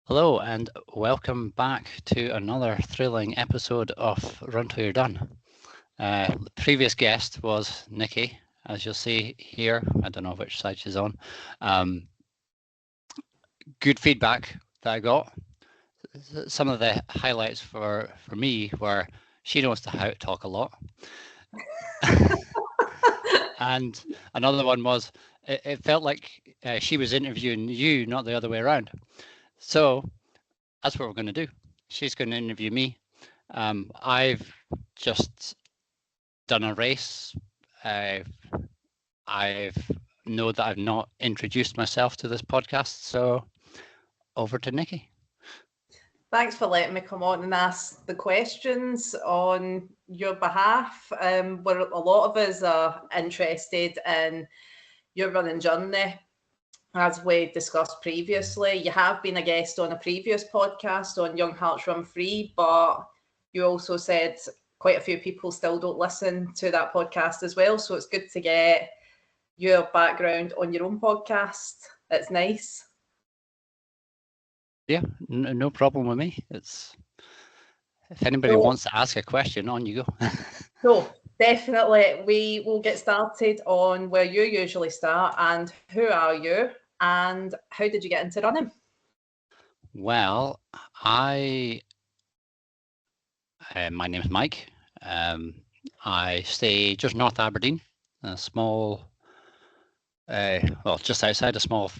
Hello and welcome back to another thrilling episode of Run Till You're Done. The previous guest was Nikki, as you'll see here. I don't know which side she's on. Good feedback that I got. Some of the highlights for me were she knows to talk a lot. And another one was it felt like she was interviewing you, not the other way around. So that's what we're going to do. She's going to interview me. I've just done a race. I've know that I've not introduced myself to this podcast, so over to Nikki. Thanks for letting me come on and ask the questions on your behalf. Where a lot of us are interested in your running journey. As we discussed previously, you have been a guest on a previous podcast on Young Hearts Run Free, but you also said quite a few people still don't listen to that podcast as well. So it's good to get your background on your own podcast. It's nice. Yeah, no problem with me. It's if anybody wants to ask a question, on you go. So definitely, we will get started on where you usually start and who are you and how did you get into running? Well, my name's Mike. I stay just north Aberdeen, a small, just outside a small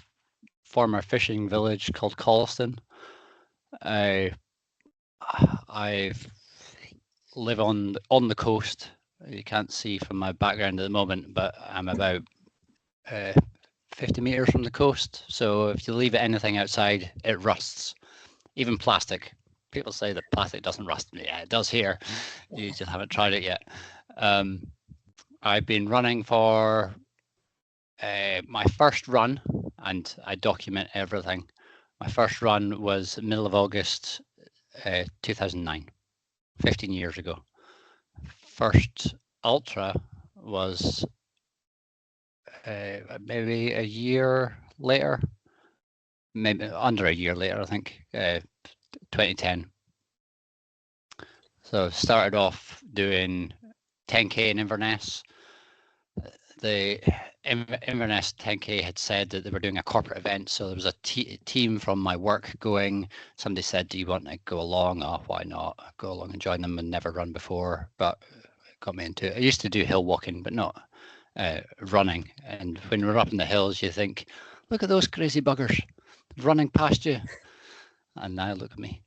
former fishing village called Colliston. I live on the coast. You can't see from my background at the moment, but I'm about 50 meters from the coast. So if you leave anything outside, it rusts. Even plastic. People say that plastic doesn't rust. Yeah, it does here. You just haven't tried it yet. I've been running for my first run, and I document everything. My first run was middle of August 2009, 15 years ago. First ultra was maybe a year later, maybe under a year later, I think, 2010. So started off doing 10K in Inverness. The Inverness 10K had said that they were doing a corporate event, so there was a team from my work going. Somebody said, "Do you want to go along?" Oh, why not? Go along and join them. And never run before, but it got me into it. I used to do hill walking, but not running. And when we're up in the hills, you think, "Look at those crazy buggers running past you," and now look at me.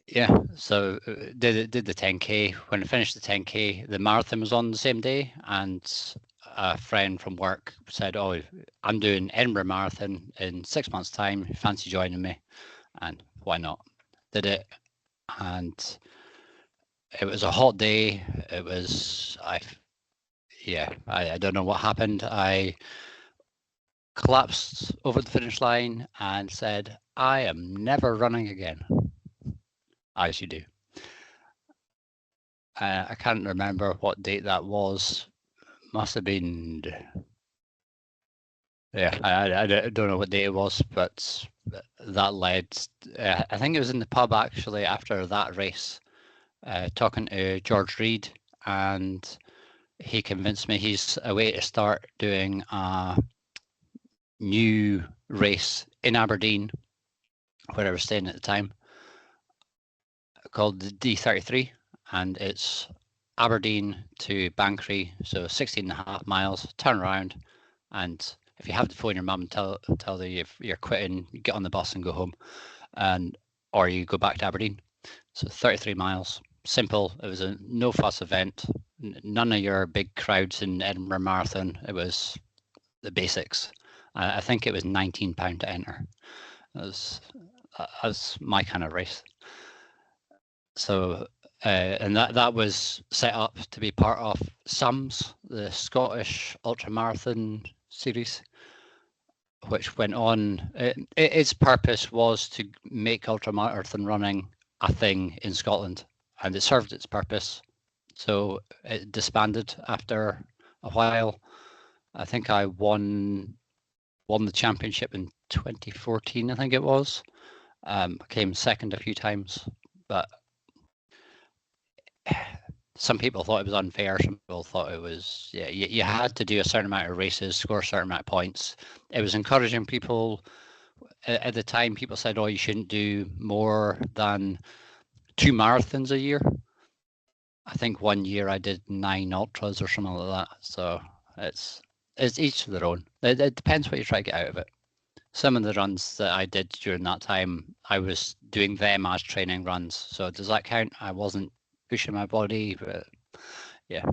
Yeah, so did the 10K. When I finished the 10K, the marathon was on the same day, and a friend from work said, "Oh, I'm doing Edinburgh Marathon in 6 months' time. Fancy joining me?" And why not? Did it, and it was a hot day. It was I don't know what happened. I collapsed over the finish line and said, "I am never running again," as you do. I can't remember what date that was. Must have been, yeah, I don't know what date it was, but that led, I think it was in the pub actually after that race, talking to George Reed, and he convinced me he's a way to start doing a new race in Aberdeen, where I was staying at the time, called the D33, and it's Aberdeen to Banchory, so 16.5 miles, turn around, and if you have to phone your mum and tell her you're quitting, you get on the bus and go home, and or you go back to Aberdeen. So 33 miles, simple. It was a no fuss event. None of your big crowds in Edinburgh Marathon. It was the basics. I think it was £19 to enter. That was my kind of race. So and that was set up to be part of SUMS, the Scottish Ultramarathon series, which went on. Its purpose was to make ultramarathon running a thing in Scotland, and it served its purpose. So it disbanded after a while. I think I won won the championship in 2014, I think it was. Came second a few times, but some people thought it was unfair. Some people thought it was, yeah, you had to do a certain amount of races, score a certain amount of points. It was encouraging people. At the time, people said, oh, you shouldn't do more than 2 marathons a year. I think one year I did 9 ultras or something like that. So it's each to their own. It depends what you try to get out of it. Some of the runs that I did during that time, I was doing them as training runs. So does that count? I wasn't pushing my body, but yeah.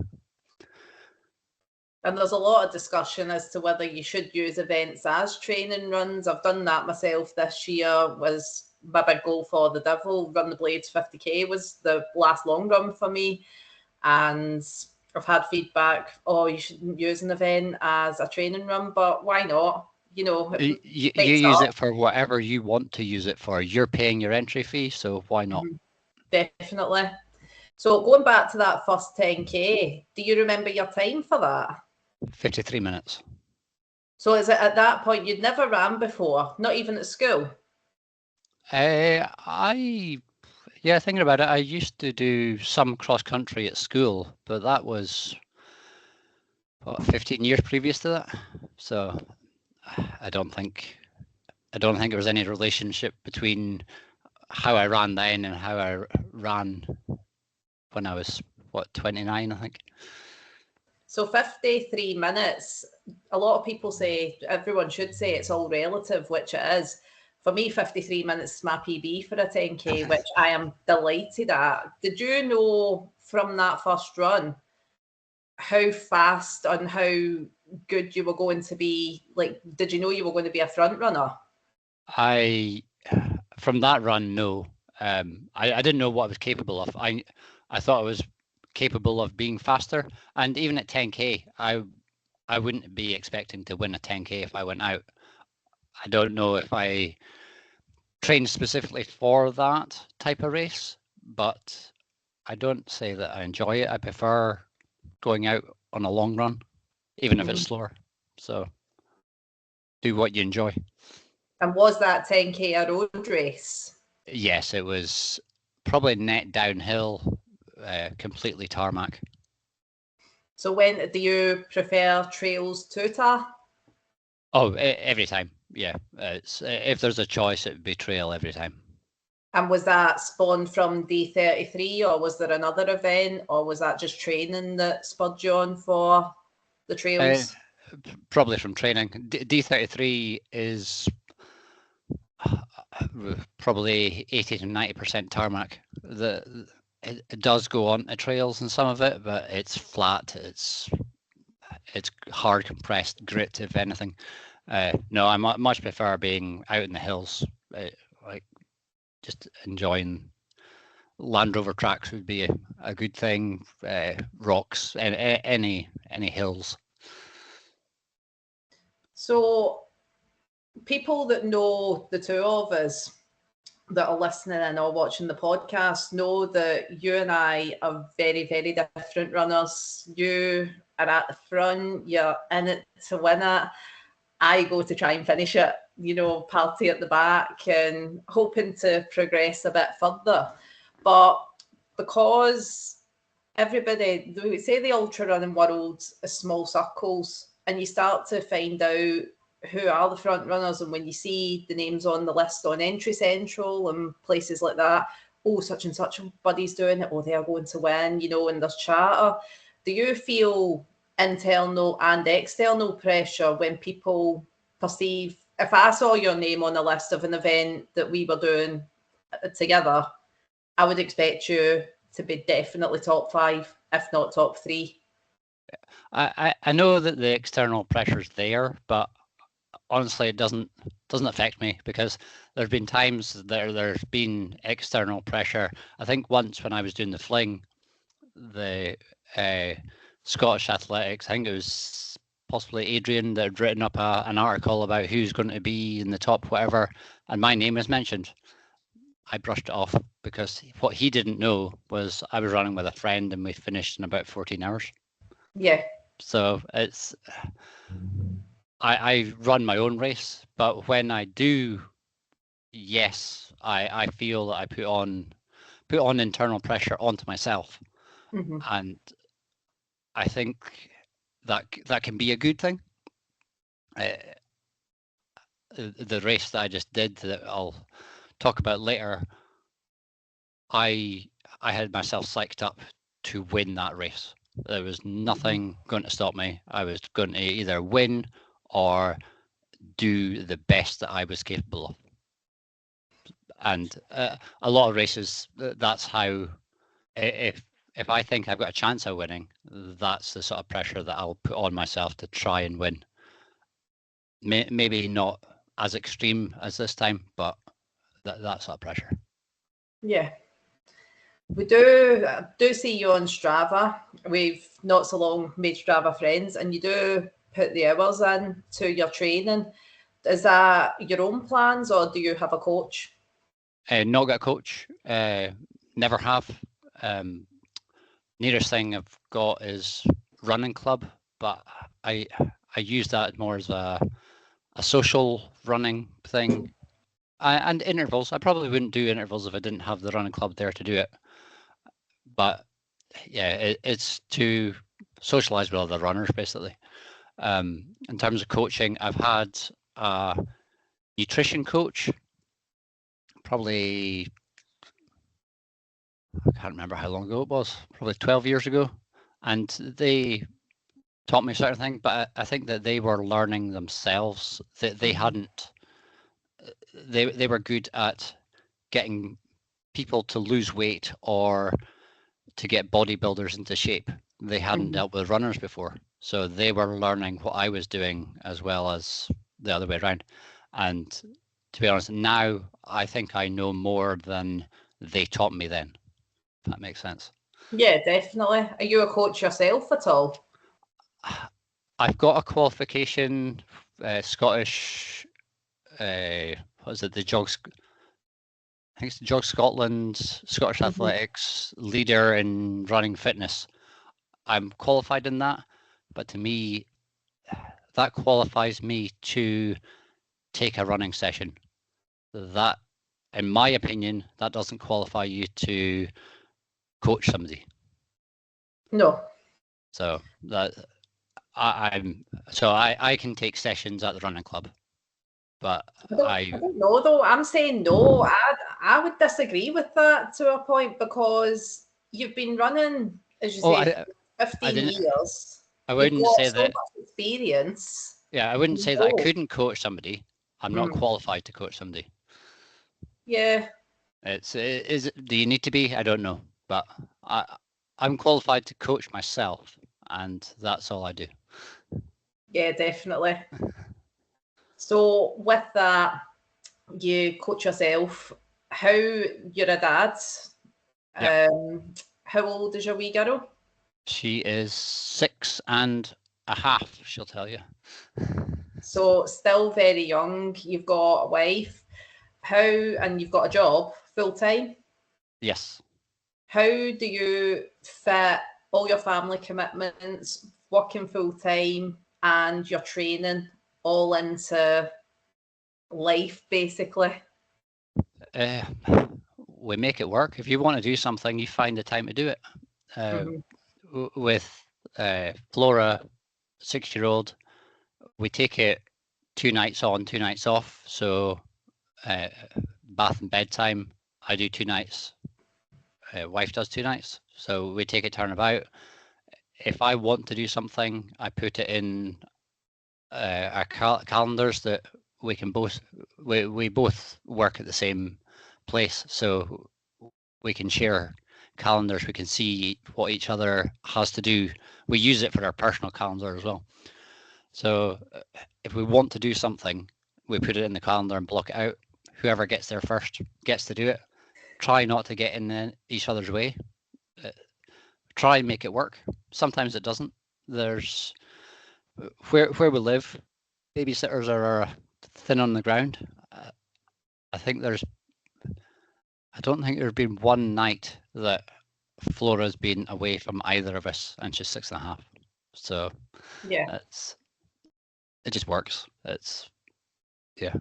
And there's a lot of discussion as to whether you should use events as training runs. I've done that myself this year. Was my big goal for the Devil. Run the Blades 50k was the last long run for me. And I've had feedback, oh, you shouldn't use an event as a training run, but why not? You know, You use it for whatever you want to use it for. You're paying your entry fee, so why not? Definitely. So going back to that first 10k, do you remember your time for that? 53 minutes. So is it at that point you'd never ran before, not even at school? Yeah, thinking about it, I used to do some cross country at school, but that was 15 years previous to that. So I don't think there was any relationship between how I ran then and how I ran when I was 29, I think. So 53 minutes, a lot of people say, everyone should say it's all relative, which it is. For me, 53 minutes is my PB for a 10k, which I am delighted at. Did you know from that first run how fast and how good you were going to be? Like, did you know you were going to be a front runner? From that run, no. I didn't know what I was capable of. I thought I was capable of being faster, and even at 10k, I wouldn't be expecting to win a 10k if I went out. I don't know if I trained specifically for that type of race, but I don't say that I enjoy it. I prefer going out on a long run, even if it's slower. So do what you enjoy. And was that 10k a road race? Yes, it was probably net downhill, completely tarmac. So when do you prefer trails to tar? Oh, every time. Yeah, it's if there's a choice, it would be trail every time. And was that spawned from D33, or was there another event, or was that just training that spurred you on for the trails? Probably from training. D33 is probably 80 to 90% tarmac. It does go on to trails in some of it, but it's flat. It's hard compressed grit, if anything. No, I much prefer being out in the hills, like just enjoying. Land Rover tracks would be a good thing. Rocks and any hills. So people that know the two of us that are listening and or watching the podcast know that you and I are very, very different runners. You are at the front, you're in it to win it. I go to try and finish it, you know, party at the back and hoping to progress a bit further. But because everybody, we say the ultra running world is small circles, and you start to find out who are the front runners, and when you see the names on the list on Entry Central and places like that, oh, such and such buddy's doing it, oh, they are going to win, you know, and there's chatter. Do you feel internal and external pressure when people perceive, if I saw your name on a list of an event that we were doing together, I would expect you to be definitely top 5, if not top 3. I know that the external pressure's there, but honestly, it doesn't affect me because there's been times there's been external pressure. I think once when I was doing the fling, the Scottish Athletics, I think it was possibly Adrian that had written up an article about who's going to be in the top whatever, and my name is mentioned. I brushed it off because what he didn't know was I was running with a friend and we finished in about 14 hours. Yeah. So it's I run my own race, but when I do, yes, I feel that I put on internal pressure onto myself, and I think that can be a good thing. The race that I just did, that I'll talk about later, I had myself psyched up to win that race. There was nothing going to stop me. I was going to either win or do the best that I was capable of. And a lot of races, that's how. If I think I've got a chance of winning, that's the sort of pressure that I'll put on myself to try and win. Maybe not as extreme as this time, but that sort of pressure. Yeah. We do see you on Strava. We've not so long made Strava friends, and you do put the hours in to your training. Is that your own plans, or do you have a coach? Not got a coach. Never have. Nearest thing I've got is running club, but I use that more as a social running thing. And intervals. I probably wouldn't do intervals if I didn't have the running club there to do it. But yeah, it's to socialize with other runners, basically. In terms of coaching, I've had a nutrition coach, probably, I can't remember how long ago it was, probably 12 years ago. And they taught me certain things, but I think that they were learning themselves. They hadn't, they were good at getting people to lose weight or to get bodybuilders into shape. They hadn't dealt with runners before, so they were learning what I was doing as well as the other way around. And to be honest, now I think I know more than they taught me then, if that makes sense. Yeah, definitely. Are you a coach yourself at all? I've got a qualification, Scottish, what is it, the Jog, I think it's the Jog Scotland, Scottish Athletics leader in running fitness. I'm qualified in that, but to me, that qualifies me to take a running session. That, in my opinion, that doesn't qualify you to coach somebody. No. So that I can take sessions at the running club, but I don't know though. I'm saying no. I would disagree with that to a point, because you've been running, as you say, 15 years. I wouldn't say so that. Much experience. Yeah, I wouldn't say that I couldn't coach somebody. I'm not qualified to coach somebody. Yeah. Do you need to be? I don't know, but I'm qualified to coach myself, and that's all I do. Yeah, definitely. So with that, you coach yourself. How you're a dad? Yep. How old is your wee girl? She is 6.5. She'll tell you. So still very young. You've got a wife. And you've got a job full time? Yes. How do you fit all your family commitments, working full time, and your training all into life, basically? We make it work. If you want to do something, you find the time to do it. With Flora, 6-year-old, we take it 2 nights on, 2 nights off. So bath and bedtime, I do 2 nights. Wife does 2 nights. So we take it turnabout. If I want to do something, I put it in our calendars that we can both we both work at the same place, so we can share calendars. We can see what each other has to do. We use it for our personal calendar as well. So if we want to do something, we put it in the calendar and block it out. Whoever gets there first gets to do it. Try not to get in each other's way. Try and make it work. Sometimes it doesn't. There's where we live, babysitters are thin on the ground. I don't think there's been one night that Flora's been away from either of us, and she's 6.5. So yeah, it just works. Yeah.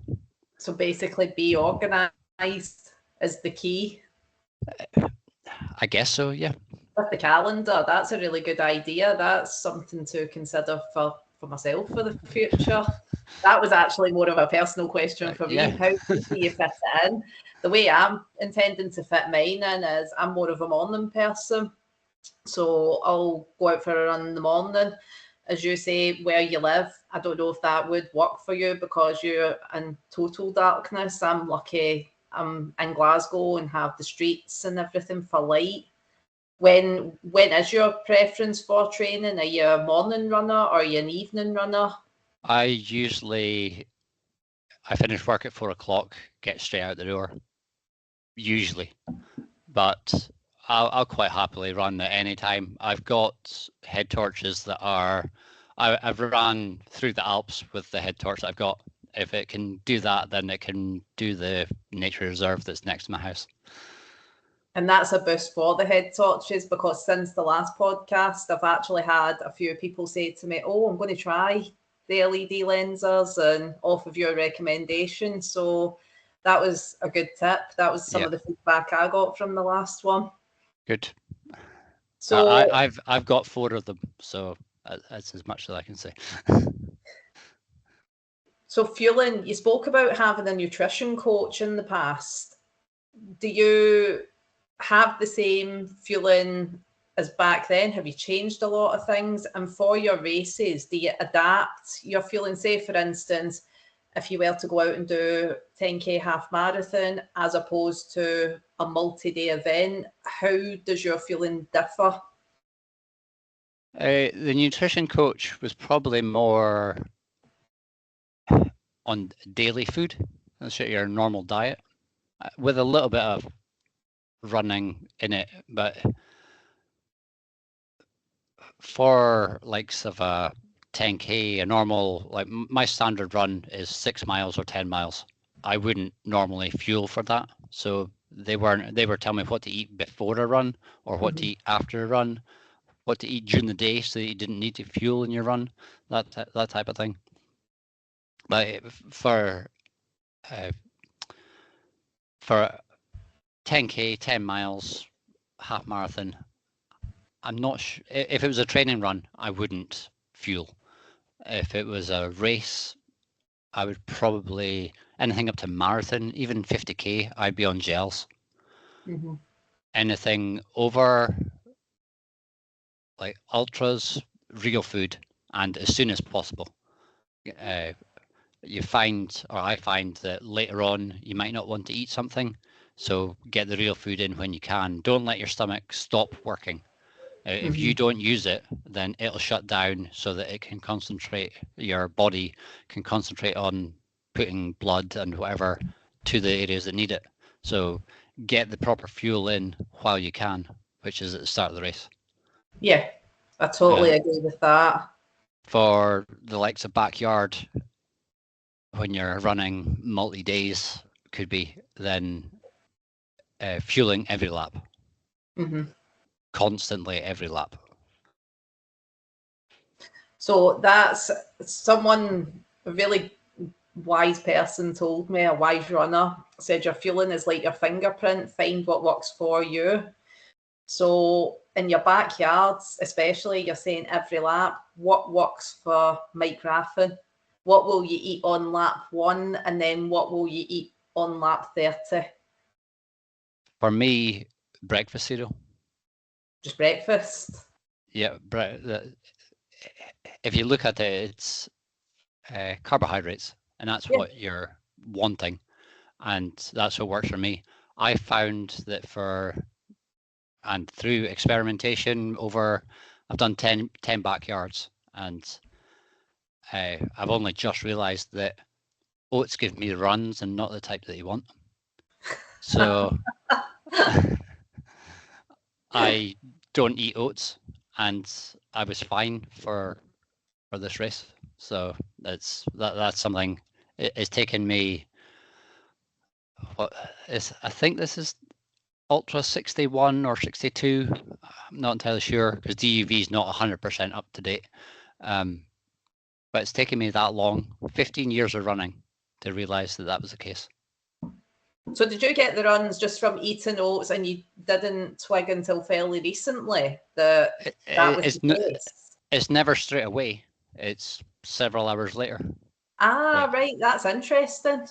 So basically, be organised is the key. I guess so. Yeah. With the calendar, that's a really good idea. That's something to consider for myself for the future. That was actually more of a personal question for me. Yeah. How do you fit it in? The way I'm intending to fit mine in is I'm more of a morning person. So I'll go out for a run in the morning. As you say, where you live, I don't know if that would work for you because you're in total darkness. I'm lucky I'm in Glasgow and have the streets and everything for light. When is your preference for training? Are you a morning runner or are you an evening runner? I finish work at 4 o'clock, get straight out the door. Usually, but I'll quite happily run at any time. I've got head torches that are. I've run through the Alps with the head torch that I've got. If it can do that, then it can do the nature reserve that's next to my house. And that's a boost for the head torches because since the last podcast, I've actually had a few people say to me, "Oh, I'm going to try the LED lenses," and off of your recommendation. So that was a good tip. That was some Yeah, of the feedback I got from the last one. good. So, I've got 4 of them, so that's as much as I can say. so fueling, you spoke about having a nutrition coach in the past. Do you have the same fueling as back then? Have you changed a lot of things? And for your races, do you adapt your fueling? Say, for instance, if you were to go out and do 10K half marathon as opposed to a multi-day event, how does your fueling differ? The nutrition coach was probably more on daily food, that's your normal diet, with a little bit of running in it. But for likes of a 10K, a normal, like my standard run is 6 miles or 10 miles. I wouldn't normally fuel for that. So they were telling me what to eat before a run or what to eat after a run, what to eat during the day so that you didn't need to fuel in your run, that type of thing. But uh, for 10K, 10 miles, half marathon, I'm not sure. If it was a training run, I wouldn't fuel. If it was a race, I would probably anything up to marathon, even 50K, I'd be on gels. Mm-hmm. Anything over like ultras, real food, and as soon as possible. Uh, you find, or I find that later on you might not want to eat something, so get the real food in when you can. Don't let your stomach stop working. If you don't use it, then it'll shut down so that it can concentrate, your body can concentrate on putting blood and whatever to the areas that need it. So get the proper fuel in while you can, which is at the start of the race. Yeah, I totally agree with that. For the likes of backyard, when you're running multi-days, could be then fueling every lap, constantly every lap. So that's someone, a really wise person told me, a wise runner said your fueling is like your fingerprint, find what works for you. So in your backyards, especially, you're saying every lap, what works for Mike Raffan? What will you eat on lap 1 and then what will you eat on lap 30? For me, breakfast cereal. Just breakfast. Yeah, if you look at it, it's carbohydrates, and that's Yeah. what you're wanting, and that's what works for me. I found that and through experimentation over, I've done 10 backyards, and I've only just realized that oats give me runs and not the type that you want. So I don't eat oats, and I was fine for this race. So that's something. It's taken me. I think this is Ultra 61 or 62. I'm not entirely sure because DUV is not 100% up to date. But it's taken me that long, 15 years of running, to realise that that was the case. So did you get the runs just from eating oats, and you didn't twig until fairly recently that that was the case? It's never straight away. It's several hours later. Ah, right. That's interesting.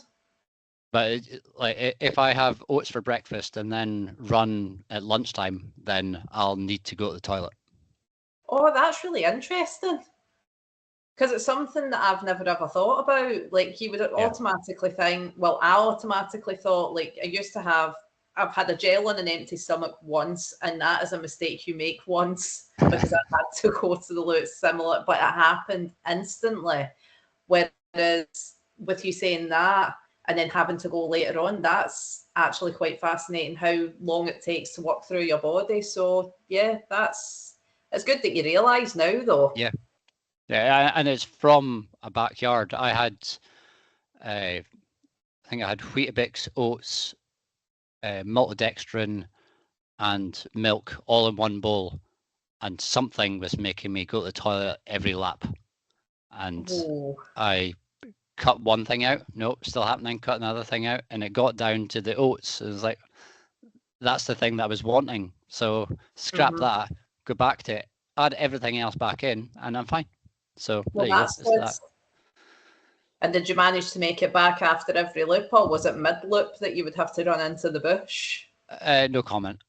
But if I have oats for breakfast and then run at lunchtime, then I'll need to go to the toilet. Oh, that's really interesting. Because it's something that I've never ever thought about. Like, you would automatically think, well, I automatically thought, like, I've had a gel on an empty stomach once, and that is a mistake you make once because I had to go to the loo. It's similar, but it happened instantly. Whereas with you saying that and then having to go later on, that's actually quite fascinating how long it takes to work through your body. So, yeah, it's good that you realise now, though. Yeah. Yeah, and it's from a backyard. I had, I think I had Weetabix, oats, maltodextrin, and milk all in one bowl, and something was making me go to the toilet every lap. And I cut one thing out, nope, still happening, cut another thing out, and it got down to the oats. It was like, that's the thing that I was wanting. So scrap that, go back to it, add everything else back in, and I'm fine. So there you go. It's that. And did you manage to make it back after every loop, or was it mid-loop that you would have to run into the bush? No comment.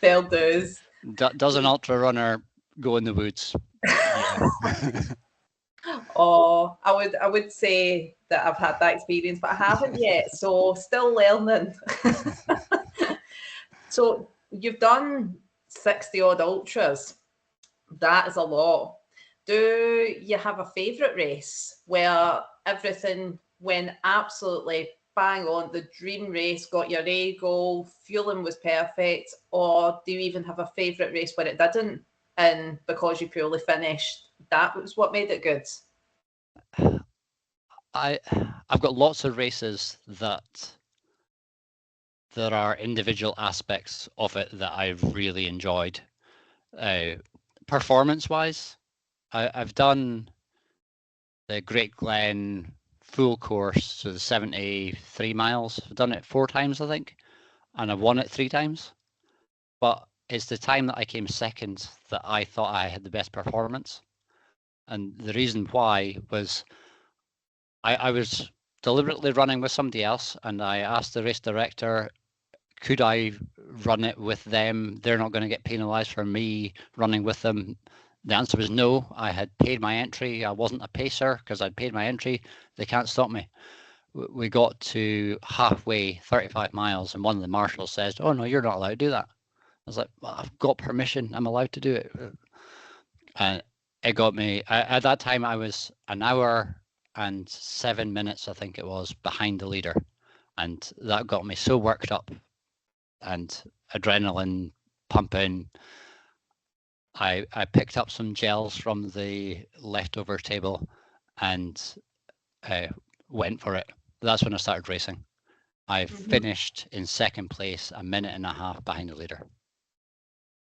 Fair dues. Does an ultra runner go in the woods? Yeah. Oh, I would say that I've had that experience, but I haven't yet. So still learning. So you've done 60 odd ultras. That is a lot. Do you have a favourite race where everything went absolutely bang on, the dream race, got your A goal, fueling was perfect, or do you even have a favourite race where it didn't, and because you purely finished, that was what made it good? I've got lots of races that there are individual aspects of it that I've really enjoyed. Performance-wise, I've done the Great Glen full course, so the 73 miles. I've done it 4 times, I think, and I've won it 3 times. But it's the time that I came second that I thought I had the best performance. And the reason why was I was deliberately running with somebody else, and I asked the race director, could I run it with them? They're not going to get penalised for me running with them. The answer was no. I had paid my entry. I wasn't a pacer because I'd paid my entry. They can't stop me. We got to halfway, 35 miles, and one of the marshals says, oh, no, you're not allowed to do that. I was like, well, I've got permission. I'm allowed to do it. And it got me. At that time, I was an hour and 7 minutes, I think it was, behind the leader. And that got me so worked up and adrenaline pumping. I picked up some gels from the leftover table and went for it. That's when I started racing. I finished in second place, a minute and a half behind the leader.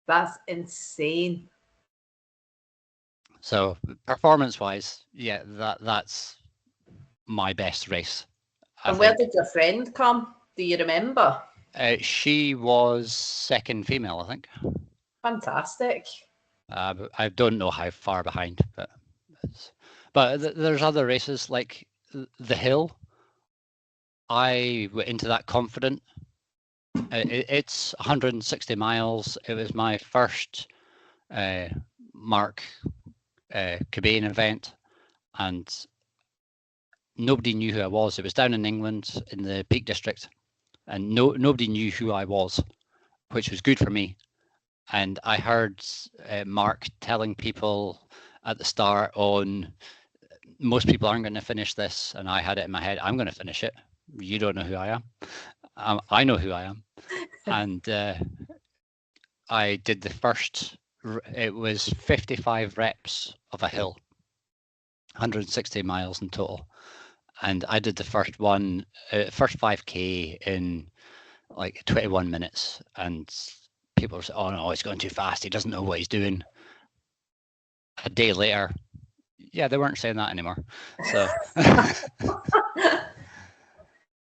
That's insane. So performance-wise, yeah, that's my best race. And where did your friend come? Do you remember? She was second female, I think. Fantastic. I don't know how far behind, but there's other races like the hill. I went into that confident. It's 160 miles. It was my first Mark Cobain event, and nobody knew who I was. It was down in England in the Peak District, and nobody knew who I was, which was good for me. And I heard Mark telling people at the start on, most people aren't going to finish this, and I had it in my head, I'm going to finish it. You don't know who I am. I know who I am. And I did the first, it was 55 reps of a hill, 160 miles in total. And I did the first one, first 5K in like 21 minutes. And people were saying, oh no, he's going too fast. He doesn't know what he's doing. a day later, yeah, they weren't saying that anymore. So.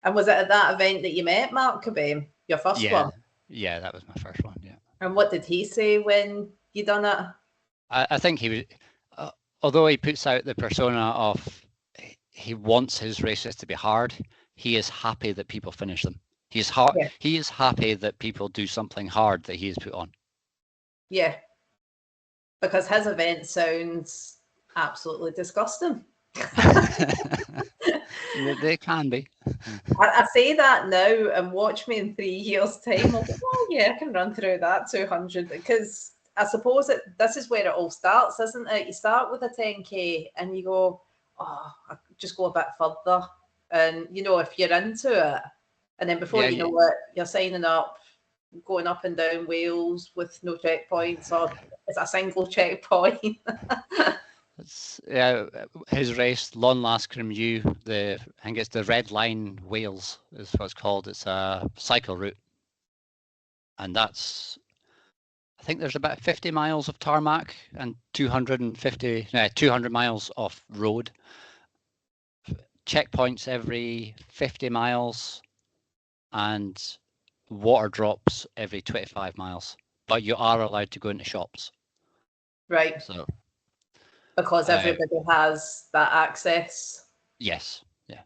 And was it at that event that you met Mark Cobain, your first Yeah, one? yeah, that was my first one. Yeah. And what did he say when you done it? I think he was, although he puts out the persona of he wants his races to be hard, he is happy that people finish them. Yeah. He is happy that people do something hard that he has put on. Yeah. Because his event sounds absolutely disgusting. They can be. I say that now, and watch me in 3 years' time. I'll go, oh yeah, I can run through that 200, because I suppose this is where it all starts, isn't it? You start with a 10k and you go, oh, I just go a bit further, and if you're into it, and then before Yeah, you know it, you're signing up, going up and down Wales with no checkpoints, or it's a single checkpoint. yeah. His race, Lon Las Crimieux, I think it's the Red Line Wales is what it's called. It's a cycle route, and I think there's about 50 miles of tarmac and 200 miles of road. Checkpoints every 50 miles and water drops every 25 miles. But you are allowed to go into shops. Right. So Because everybody has that access. Yes. Yeah.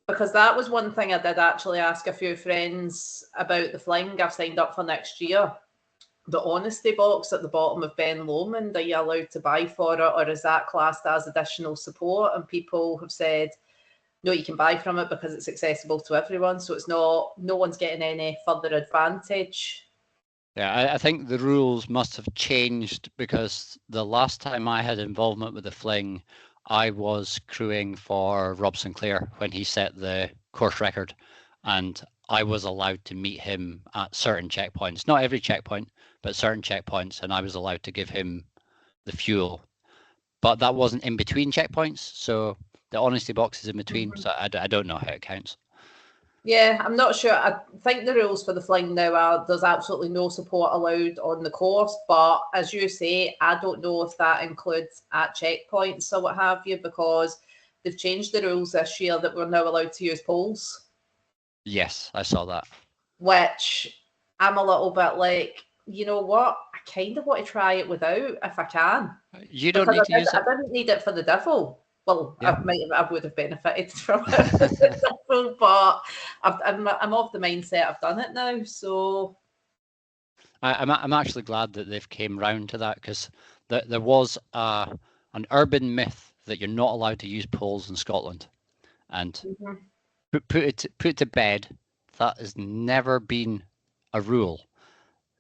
Because that was one thing I did actually ask a few friends about the fling I've signed up for next year. The honesty box at the bottom of Ben Lomond, are you allowed to buy for it, or is that classed as additional support? And people have said, no, you can buy from it because it's accessible to everyone. So it's no one's getting any further advantage. Yeah, I think the rules must have changed because the last time I had involvement with the fling, I was crewing for Rob Sinclair when he set the course record, and I was allowed to meet him at certain checkpoints, not every checkpoint, but certain checkpoints, and I was allowed to give him the fuel. But that wasn't in between checkpoints, so the honesty box is in between, so I don't know how it counts. Yeah, I'm not sure. I think the rules for the fling now are there's absolutely no support allowed on the course. But as you say, I don't know if that includes at checkpoints or what have you, because they've changed the rules this year that we're now allowed to use poles. Yes, I saw that. Which I'm a little bit like, you know what? I kind of want to try it without if I can. You don't Because need to use I it. didn't need it for the devil. Well, Yeah. I would have benefited from it, but I'm of the mindset I've done it now. So I'm actually glad that they've came round to that, because there was an urban myth that you're not allowed to use poles in Scotland, and put it to bed. That has never been a rule.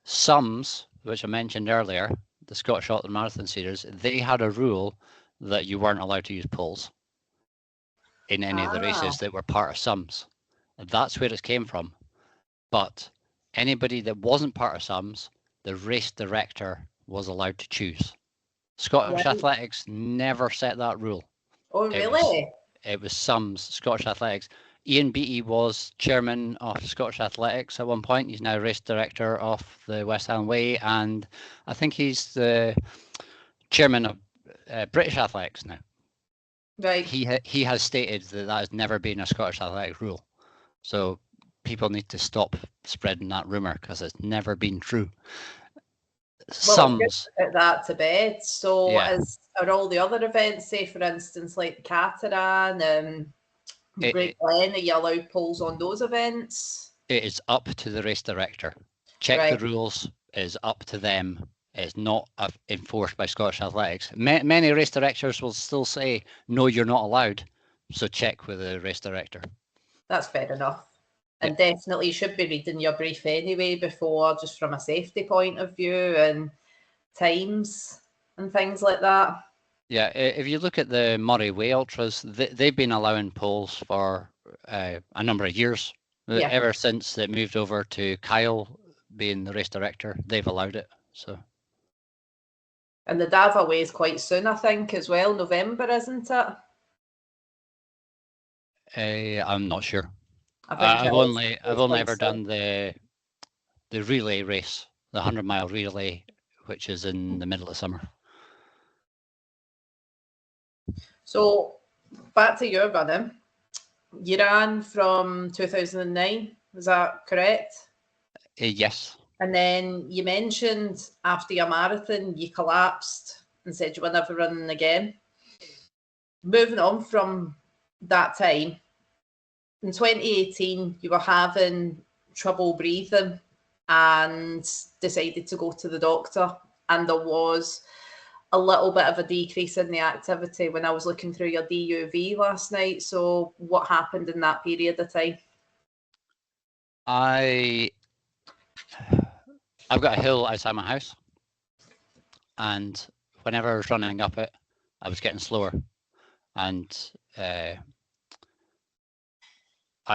Sums, which I mentioned earlier, the Scottish Ultra Marathon Series, they had a rule that you weren't allowed to use poles in any of the races that were part of Sums. That's where it came from. But anybody that wasn't part of Sums, the race director was allowed to choose. Scottish Athletics never set that rule. Oh, really? It was Sums, Scottish Athletics. Ian Beattie was chairman of Scottish Athletics at one point. He's now race director of the West Highland Way, and I think he's the chairman of British Athletics now. Right. He has stated that has never been a Scottish Athletics rule. So people need to stop spreading that rumor, because it's never been true. Sums. Put that to bed. So, Yeah. are all the other events, say for instance, like the Cataran and Great Glen, are you allowed polls on those events? It is up to the race director. Check the rules. It is up to them. It's not enforced by Scottish Athletics. Many race directors will still say, no, you're not allowed. So check with the race director. That's fair enough. And definitely you should be reading your brief anyway before, just from a safety point of view and times and things like that. Yeah, if you look at the Moray Way Ultras, they've been allowing polls for a number of years. Yeah. Ever since it moved over to Kyle being the race director, they've allowed it. So. And the Dava Way is quite soon, I think, as well. November, isn't it? I'm not sure. I've only ever done the relay race, the 100-mile relay, which is in the middle of summer. So back to your running. You ran from 2009, is that correct? Yes. And then you mentioned after your marathon, you collapsed and said you were never running again. Moving on from that time, in 2018, you were having trouble breathing and decided to go to the doctor. And there was a little bit of a decrease in the activity when I was looking through your DUV last night. So, what happened in that period of time? I've got a hill outside my house, and whenever I was running up it, I was getting slower. And I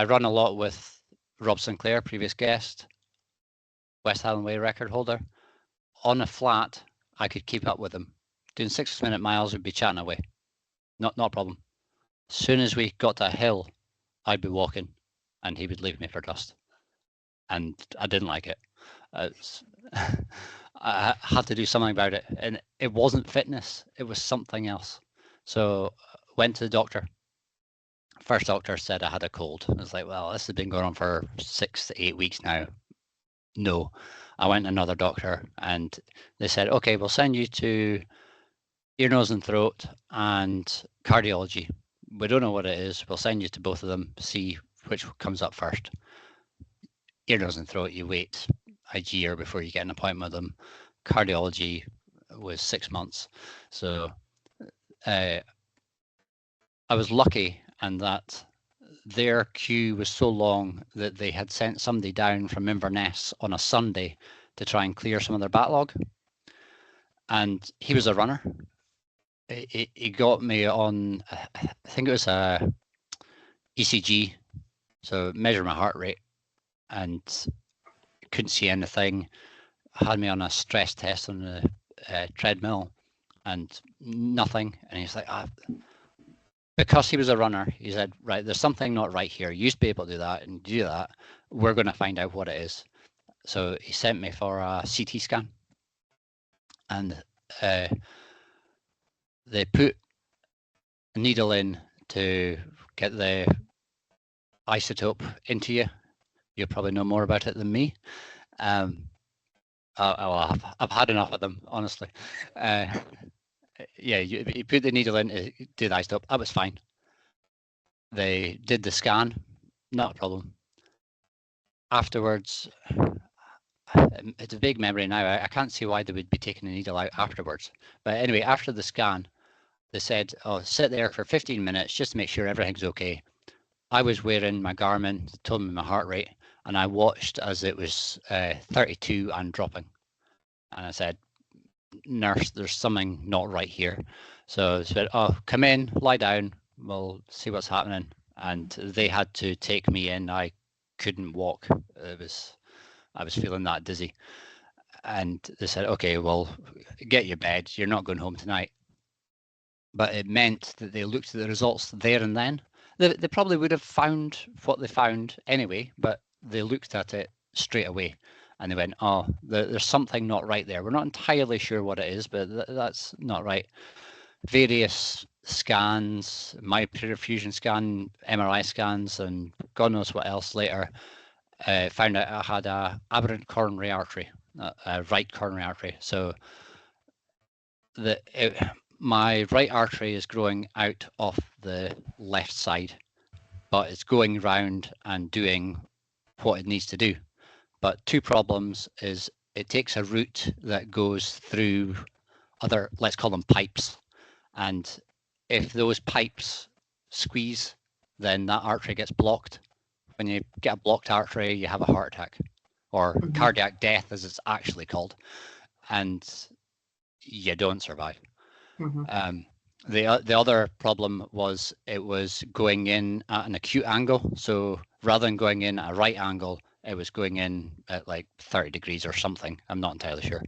run a lot with Rob Sinclair, previous guest, West Highland Way record holder. On a flat, I could keep up with him. Doing 6-minute miles would be chatting away. Not a problem. As soon as we got to a hill, I'd be walking, and he would leave me for dust. And I didn't like it. I had to do something about it, and it wasn't fitness. It was something else. So went to the doctor. First doctor said I had a cold. I was like, well, this has been going on for 6 to 8 weeks now. No. I went to another doctor, and they said, okay, we'll send you to ear, nose, and throat and cardiology. We don't know what it is. We'll send you to both of them, see which comes up first. Ear, nose, and throat, you wait a year before you get an appointment with them. Cardiology was 6 months. So I was lucky in that their queue was so long that they had sent somebody down from Inverness on a Sunday to try and clear some of their backlog. And he was a runner. He got me on, I think it was a ECG, so measure my heart rate, and couldn't see anything. Had me on a stress test on the treadmill, and nothing. And he's like, because he was a runner, he said, right, there's something not right here. You used to be able to do that, and do that. We're going to find out what it is. So he sent me for a CT scan, and they put a needle in to get the isotope into you. You'll probably know more about it than me. I've had enough of them, honestly. Yeah, you put the needle in to do the isotope. That was fine. They did the scan, not a problem. Afterwards, it's a big memory now. I can't see why they would be taking the needle out afterwards. But anyway, after the scan, they said, oh, sit there for 15 minutes just to make sure everything's okay. I was wearing my Garmin, told me my heart rate, and I watched as it was 32 and dropping. And I said, nurse, there's something not right here. So they said, oh, come in, lie down, we'll see what's happening. And they had to take me in. I couldn't walk. I was feeling that dizzy. And they said, okay, well, get your bed. You're not going home tonight. But it meant that they looked at the results there and then. They probably would have found what they found anyway, but they looked at it straight away and they went, oh, there's something not right there. We're not entirely sure what it is, but that's not right. Various scans, my perfusion scan, MRI scans, and God knows what else later, found out I had a aberrant coronary artery, a right coronary artery. So my right artery is growing out of the left side, but it's going round and doing what it needs to do. But two problems is it takes a route that goes through other, let's call them pipes. And if those pipes squeeze, then that artery gets blocked. When you get a blocked artery, you have a heart attack, or cardiac death as it's actually called. And you don't survive. The other problem was it was going in at an acute angle. So rather than going in at a right angle, it was going in at like 30 degrees or something. I'm not entirely sure.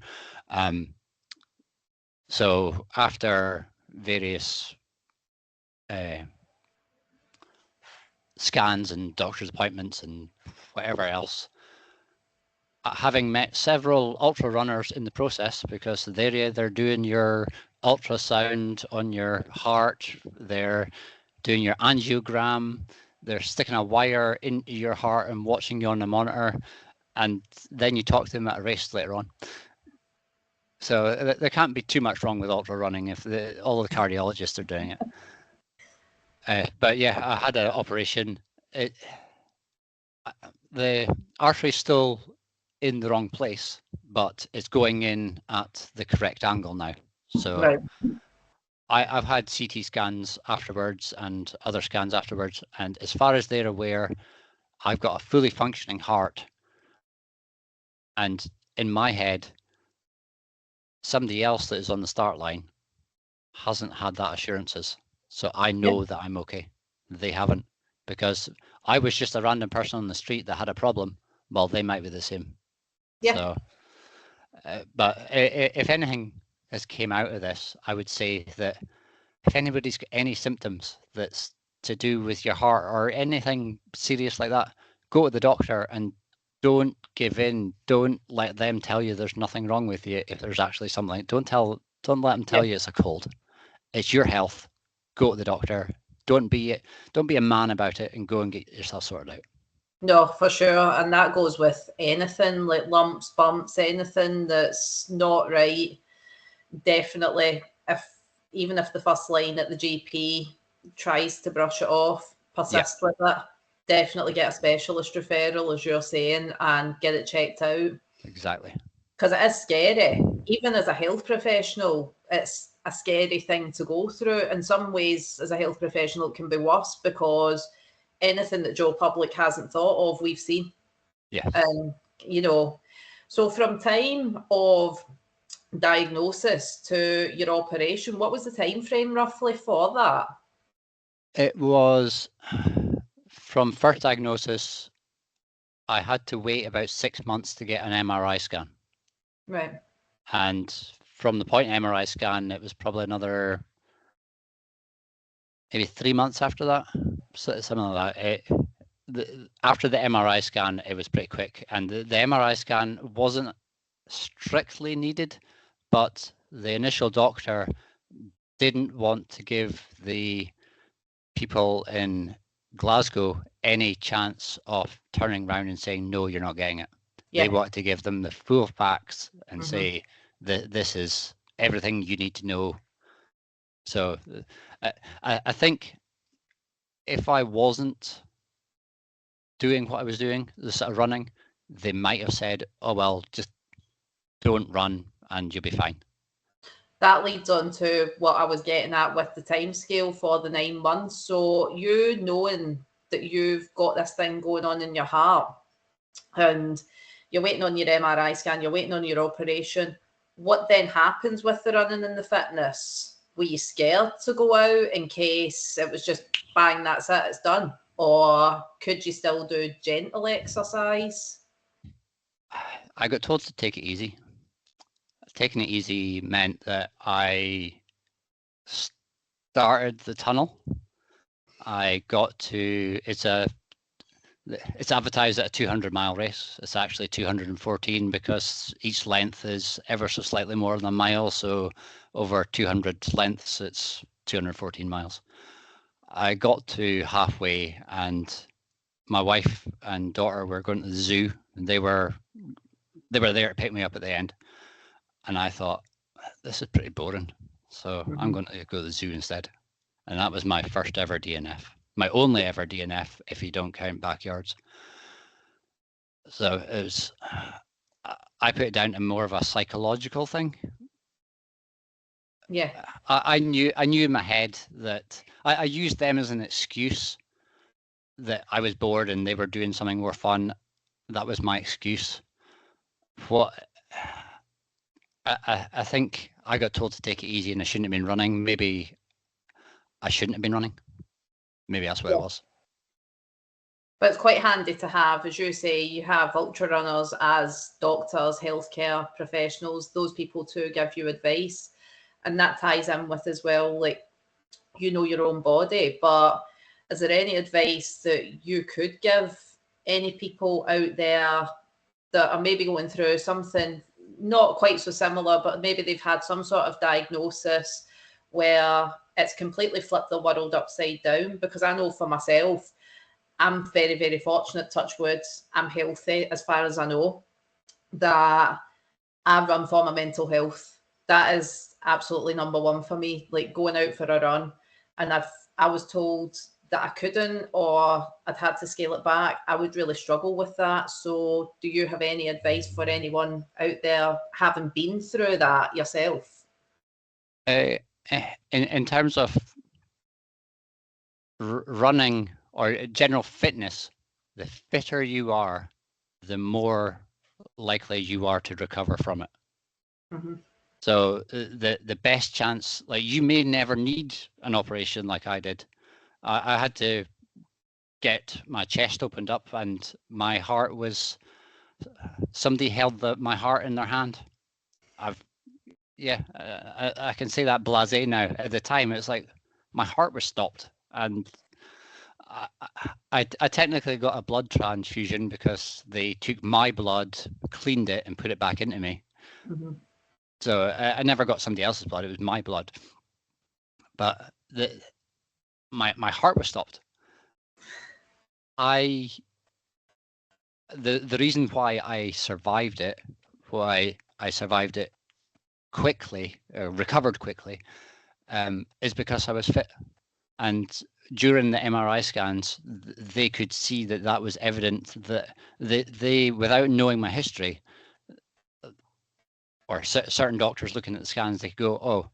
So after various scans and doctor's appointments and whatever else, having met several ultra runners in the process, because they're doing your ultrasound on your heart, they're doing your angiogram, they're sticking a wire into your heart and watching you on a monitor, and then you talk to them at a race later on. So there can't be too much wrong with ultra running if all the cardiologists are doing it. But yeah, I had an operation. The artery's still in the wrong place, but it's going in at the correct angle now. So Right. I've had CT scans afterwards and other scans afterwards, and as far as they're aware, I've got a fully functioning heart. And in my head, somebody else that is on the start line hasn't had that assurances. So I know that I'm okay. They haven't, because I was just a random person on the street that had a problem. Well, they might be the same. Yeah. So, but if anything has came out of this, I would say that if anybody's got any symptoms that's to do with your heart or anything serious like that, go to the doctor and don't give in. Don't let them tell you there's nothing wrong with you if there's actually something. Don't let them tell you it's a cold. It's your health. Go to the doctor. Don't be a man about it and go and get yourself sorted out. No, for sure. And that goes with anything like lumps, bumps, anything that's not right. Definitely, even if the first line at the GP tries to brush it off, persist with it, definitely get a specialist referral, as you're saying, and get it checked out. Exactly. Because it is scary. Even as a health professional, it's a scary thing to go through. In some ways, as a health professional, it can be worse because anything that Joe Public hasn't thought of, we've seen. Yeah. And, so from time of diagnosis to your operation, what was the time frame roughly for that? It was from first diagnosis, I had to wait about 6 months to get an MRI scan. Right. And from the point MRI scan, it was probably another maybe 3 months after that, something like that. After the MRI scan, it was pretty quick, and the MRI scan wasn't strictly needed, but the initial doctor didn't want to give the people in Glasgow any chance of turning around and saying, no, you're not getting it. Yeah. They wanted to give them the full facts and say that this is everything you need to know. So I think if I wasn't doing what I was doing, the sort of running, they might have said, oh, well, just don't run and you'll be fine. That leads on to what I was getting at with the time scale for the 9 months. So you knowing that you've got this thing going on in your heart and you're waiting on your MRI scan, you're waiting on your operation, what then happens with the running and the fitness? Were you scared to go out in case it was just bang, that's it, it's done? Or could you still do gentle exercise? I got told to take it easy. Taking it easy meant that I started the tunnel. I got to, it's advertised at a 200-mile race. It's actually 214 because each length is ever so slightly more than a mile. So over 200 lengths, it's 214 miles. I got to halfway and my wife and daughter were going to the zoo, and they were there to pick me up at the end. And I thought, this is pretty boring. So I'm going to go to the zoo instead. And that was my first ever DNF. My only ever DNF, if you don't count backyards. So it was, I put it down to more of a psychological thing. Yeah. I knew in my head that I used them as an excuse that I was bored and they were doing something more fun. That was my excuse. What I think I got told to take it easy and I shouldn't have been running. Maybe I shouldn't have been running. Maybe that's what it was. But it's quite handy to have, as you say, you have ultra runners as doctors, healthcare professionals, those people to give you advice. And that ties in with as well, like, you know your own body. But is there any advice that you could give any people out there that are maybe going through something not quite so similar, but maybe they've had some sort of diagnosis where it's completely flipped the world upside down? Because I know for myself, I'm very, very fortunate, touch wood, I'm healthy as far as I know, that I run for my mental health. That is absolutely number one for me, like going out for a run. And if I was told that I couldn't, or I'd had to scale it back, I would really struggle with that. So do you have any advice for anyone out there having been through that yourself? In terms of running or general fitness, the fitter you are, the more likely you are to recover from it. Mm-hmm. So the best chance, like you may never need an operation like I did. I had to get my chest opened up, and my heart was, somebody held my heart in their hand. I can say that blasé now. At the time, it's like my heart was stopped, and I technically got a blood transfusion because they took my blood, cleaned it, and put it back into me. Mm-hmm. So I never got somebody else's blood; it was my blood. But my heart was stopped. The reason why I survived it, quickly, recovered quickly, is because I was fit. And during the MRI scans, they could see that was evident, that they without knowing my history, or certain doctors looking at the scans, they could go, oh,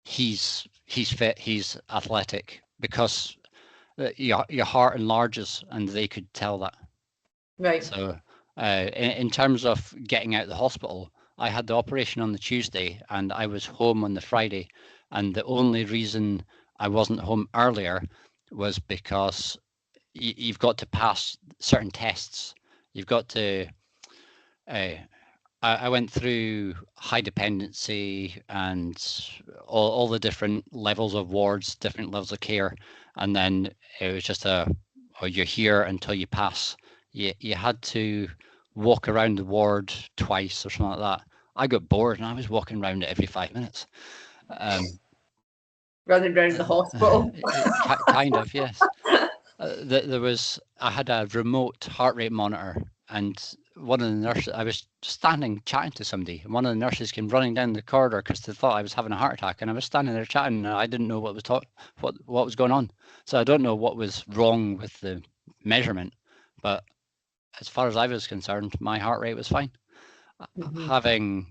he's fit, he's athletic, because your heart enlarges, and they could tell that. Right. So in terms of getting out of the hospital, I had the operation on the Tuesday and I was home on the Friday. And the only reason I wasn't home earlier was because you've got to pass certain tests. You've got to, I went through high dependency and all the different levels of wards, different levels of care. And then it was just you're here until you pass. You had to walk around the ward twice or something like that. I got bored and I was walking around it every 5 minutes. Running around the hospital. Kind of, yes. I had a remote heart rate monitor, and one of the nurses, I was standing chatting to somebody, and one of the nurses came running down the corridor because they thought I was having a heart attack, and I was standing there chatting, and I didn't know what was going on. So I don't know what was wrong with the measurement, but as far as I was concerned, my heart rate was fine. Mm-hmm. Having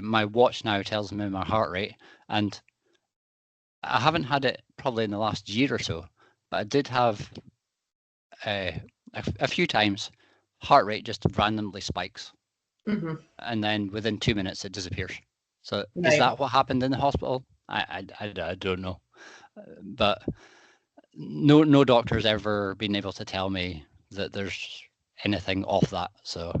my watch now tells me my heart rate, and I haven't had it probably in the last year or so, but I did have a few times heart rate just randomly spikes, mm-hmm. and then within 2 minutes it disappears. So right. Is that what happened in the hospital? I don't know, but no doctor's ever been able to tell me that there's anything off that. So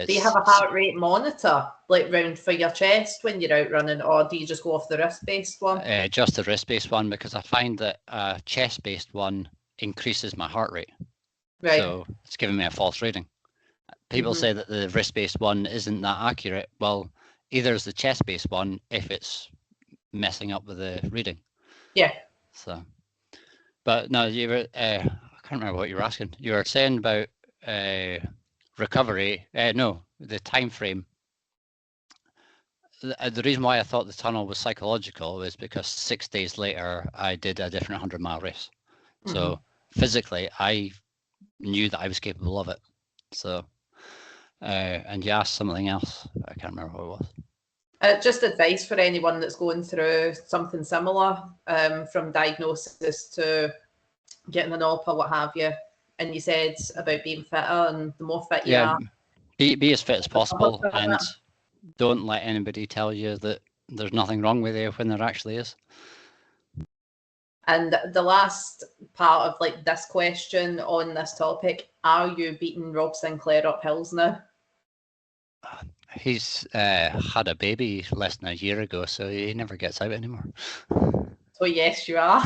do you have a heart rate monitor like round for your chest when you're out running, or do you just go off the wrist-based one? Just the wrist-based one, because I find that a chest-based one increases my heart rate. Right. So it's giving me a false reading. People mm-hmm. say that the wrist-based one isn't that accurate. Well, either is the chest-based one if it's messing up with the reading. Yeah. So, but no, you were. I can't remember what you were asking. You were saying about recovery. No, the time frame. The reason why I thought the tunnel was psychological was because 6 days later I did a different 100-mile race. Mm-hmm. So physically, I knew that I was capable of it. So, and you asked something else. I can't remember what it was. Just advice for anyone that's going through something similar, from diagnosis to getting an op or what have you. And you said about being fitter, and the more fit you are, be as fit as possible, and don't let anybody tell you that there's nothing wrong with you when there actually is. And the last part of like this question on this topic, are you beating Rob Sinclair up hills now? He's had a baby less than a year ago, so he never gets out anymore. So yes, you are.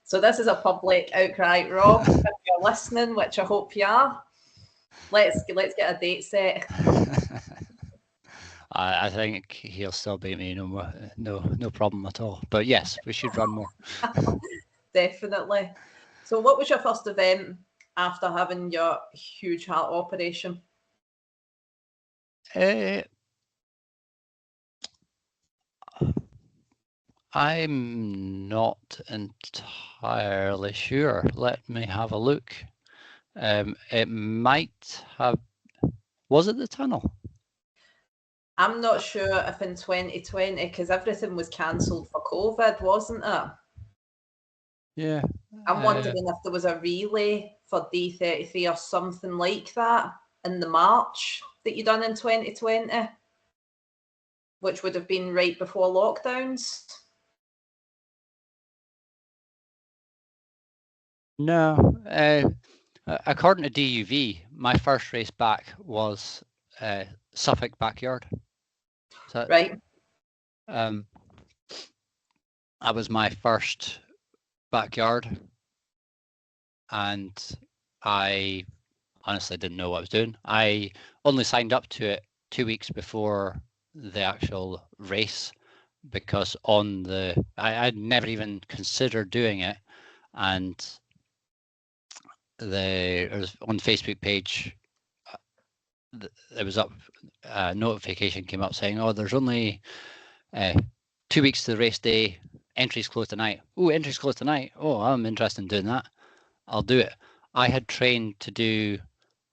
So this is a public outcry, Rob, if you're listening, which I hope you are. Let's get a date set. I think he'll still beat me, no problem at all. But yes, we should run more. Definitely. So, what was your first event after having your huge heart operation? I'm not entirely sure. Let me have a look. It might have. Was it the tunnel? I'm not sure if in 2020, because everything was cancelled for COVID, wasn't it? Yeah. I'm wondering if there was a relay for D33 or something like that in the March that you done in 2020, which would have been right before lockdowns. No. According to DUV, my first race back was Suffolk Backyard. So, Right. that was my first backyard, and I honestly didn't know what I was doing. I only signed up to it 2 weeks before the actual race because I'd never even considered doing it, and on the Facebook page it was up, a notification came up saying, oh, there's only 2 weeks to the race day, entries closed tonight. Oh, entries closed tonight. Oh, I'm interested in doing that. I'll do it. I had trained to do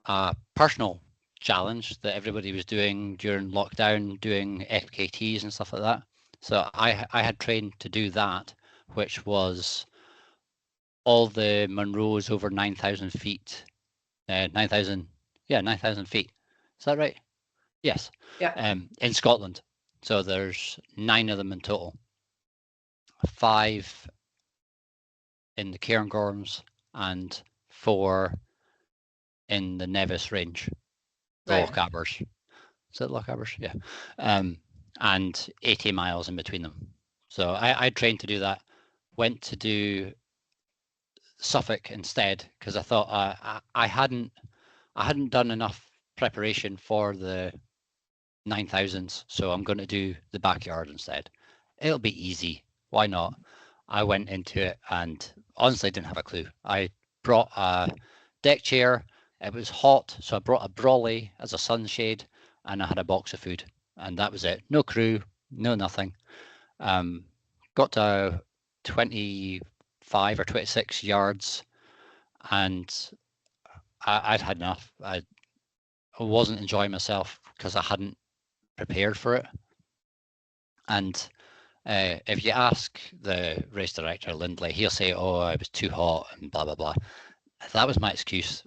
a personal challenge that everybody was doing during lockdown, doing FKTs and stuff like that. So I had trained to do that, which was all the Monroes over 9,000 feet. 9,000 feet. Is that right? Yes. Yeah. In Scotland. So there's 9 of them in total. 5 in the Cairngorms and 4 in the Nevis Range, the Right. Lochabbers. Is it Lochabbers? Yeah. And 80 miles in between them. So I trained to do that. Went to do Suffolk instead because I thought I hadn't done enough preparation for the 9,000s, so I'm going to do the backyard instead. It'll be easy. Why not? I went into it and honestly didn't have a clue. I brought a deck chair. It was hot, so I brought a brolly as a sunshade, and I had a box of food, and that was it. No crew, no nothing. Got to 25 or 26 yards, and I'd had enough. I wasn't enjoying myself because I hadn't prepared for it. And if you ask the race director, Lindley, he'll say, oh, I was too hot and blah, blah, blah. That was my excuse.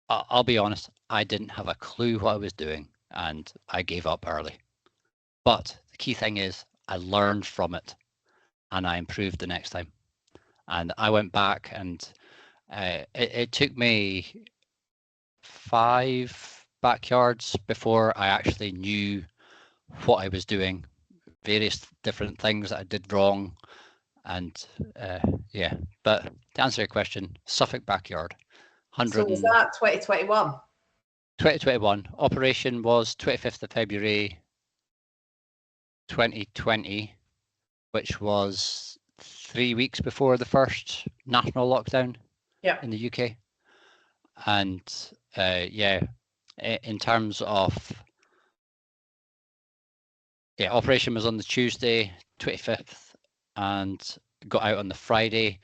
I'll be honest, I didn't have a clue what I was doing and I gave up early. But the key thing is I learned from it and I improved the next time. And I went back and it took me 5 backyards before I actually knew what I was doing, various different things that I did wrong. And yeah, but to answer your question, Suffolk Backyard, So was that 2021? 2021. Operation was 25th of February 2020, which was 3 weeks before the first national lockdown in the UK. And yeah, in terms of operation was on the Tuesday, 25th, and got out on the Friday.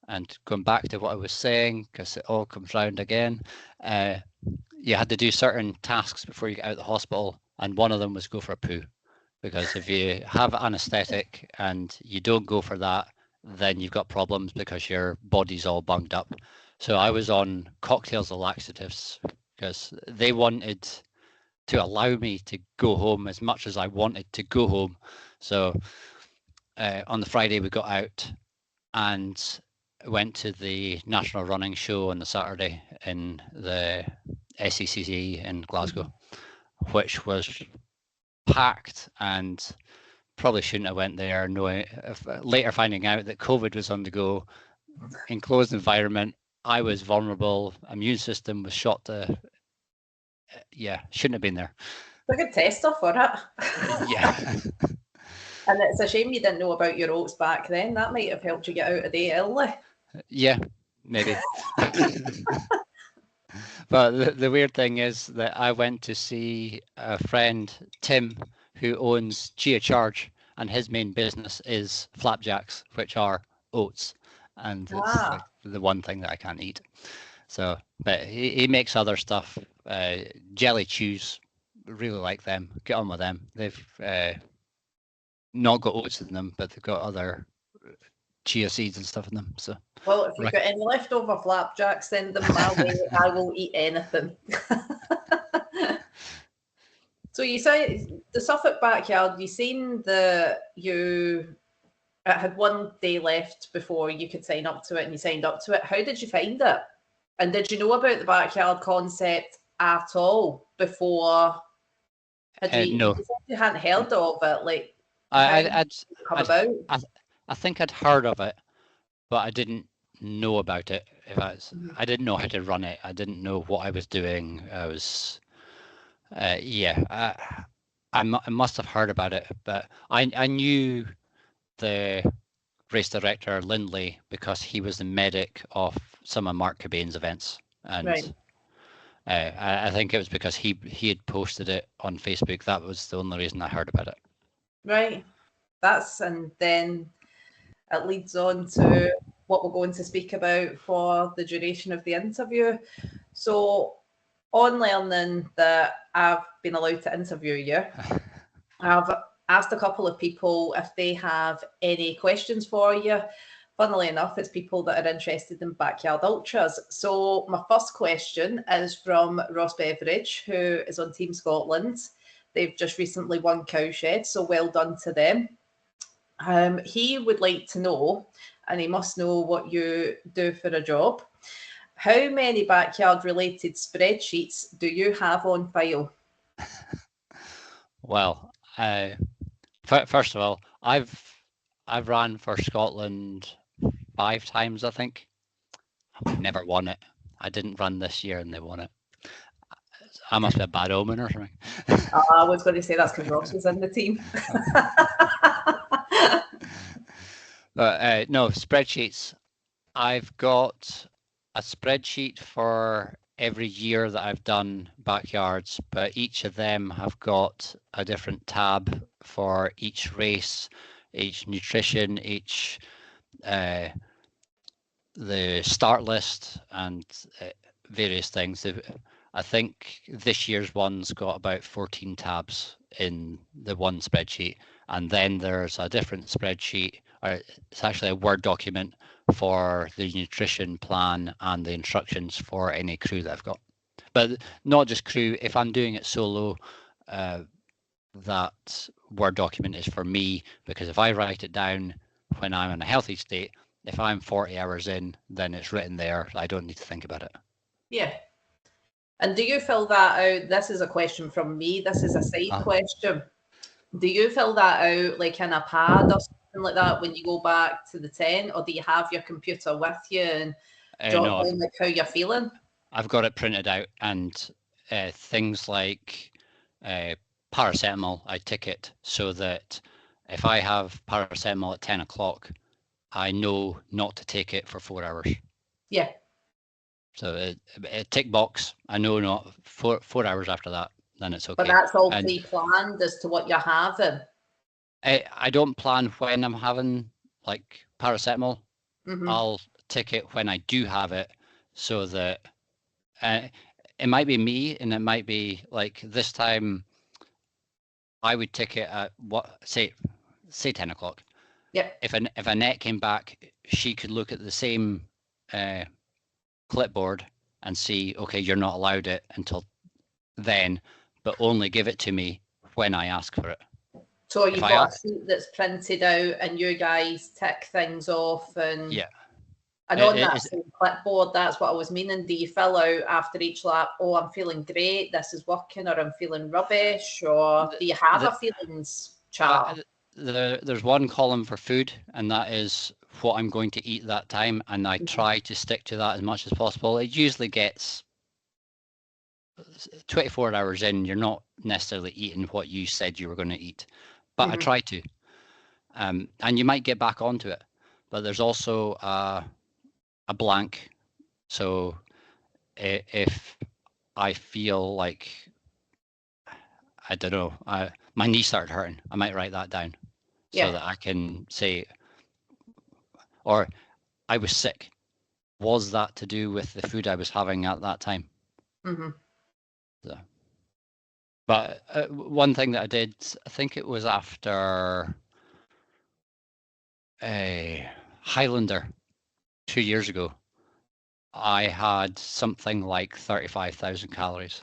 And going back to what I was saying, because it all comes round again, you had to do certain tasks before you get out of the hospital, and one of them was go for a poo. Because if you have anaesthetic and you don't go for that, then you've got problems because your body's all bunged up. So I was on cocktails of laxatives because they wanted to allow me to go home as much as I wanted to go home. So on the Friday we got out and went to the National Running Show on the Saturday in the SECC in Glasgow, which was packed and probably shouldn't have went there, knowing later finding out that COVID was on the go, enclosed environment. I was vulnerable, immune system was shot to yeah, shouldn't have been there. It's a good tester for it. Yeah. And it's a shame you didn't know about your oats back then. That might have helped you get out of day early. Yeah, maybe. But the weird thing is that I went to see a friend, Tim, who owns Chia Charge, and his main business is flapjacks, which are oats. And it's like the one thing that I can't eat. So, but he makes other stuff. Jelly chews, really like them. Get on with them. They've not got oats in them, but they've got other chia seeds and stuff in them. So, well, if you've got any leftover flapjacks, send them my way. I will eat anything. So you say the Suffolk backyard. You seen it had one day left before you could sign up to it, and you signed up to it. How did you find it? And did you know about the backyard concept at all before? no, You hadn't heard of it. Like, I think I'd heard of it, but I didn't know about it. I didn't know how to run it. I didn't know what I was doing. I was, I must have heard about it, but I knew the race director Lindley because he was the medic of some of Mark Cobain's events, and right. I think it was because he had posted it on Facebook. That was the only reason I heard about it. Right. And then it leads on to what we're going to speak about for the duration of the interview. So, on learning that I've been allowed to interview you, I've asked a couple of people if they have any questions for you. Funnily enough, it's people that are interested in backyard ultras. So my first question is from Ross Beveridge, who is on Team Scotland. They've just recently won Cowshed, so well done to them. He would like to know, and he must know what you do for a job. How many backyard-related spreadsheets do you have on file? Well, first of all, I've ran for Scotland 5 times, I think. I've never won it. I didn't run this year, and they won it. I must be a bad omen or something. I was going to say that's because Ross was in the team. But no, spreadsheets. I've got a spreadsheet for every year that I've done backyards, but each of them have got a different tab for each race, each nutrition, each the start list, and various things. I think this year's one's got about 14 tabs in the one spreadsheet, and then there's a different spreadsheet, or it's actually a Word document for the nutrition plan and the instructions for any crew that I've got. But not just crew. If I'm doing it solo, that Word document is for me, because if I write it down when I'm in a healthy state, if I'm 40 hours in, then it's written there. I don't need to think about it. Yeah. And do you fill that out? This is a question from me. This is a side question. Do you fill that out like in a pad or something like that when you go back to the tent, or do you have your computer with you and jot down like how you're feeling? I've got it printed out, and things like paracetamol, I tick it so that if I have paracetamol at 10 o'clock, I know not to take it for 4 hours. Yeah. So a tick box, I know not 4 hours after that, then it's okay. But that's all pre-planned as to what you're having. I don't plan when I'm having like paracetamol. I'll tick it when I do have it, so that it might be me, and it might be like this time I would tick it at say 10 o'clock. Yeah. If Annette came back, she could look at the same clipboard and see, okay, you're not allowed it until then, but only give it to me when I ask for it. So you've got a sheet that's printed out and you guys tick things off, and yeah. And on that same clipboard, that's what I was meaning. Do you fill out after each lap, oh, I'm feeling great, this is working, or I'm feeling rubbish, or do you have a feelings chart? There's one column for food, and that is what I'm going to eat that time, and I try to stick to that as much as possible. It usually gets 24 hours in, you're not necessarily eating what you said you were going to eat. But I try to. And you might get back onto it. But there's also a blank. So if I feel like, I don't know, my knee started hurting, I might write that down so that I can say, or I was sick. Was that to do with the food I was having at that time? So, but one thing that I did, I think it was after a Highlander 2 years ago, I had something like 35,000 calories.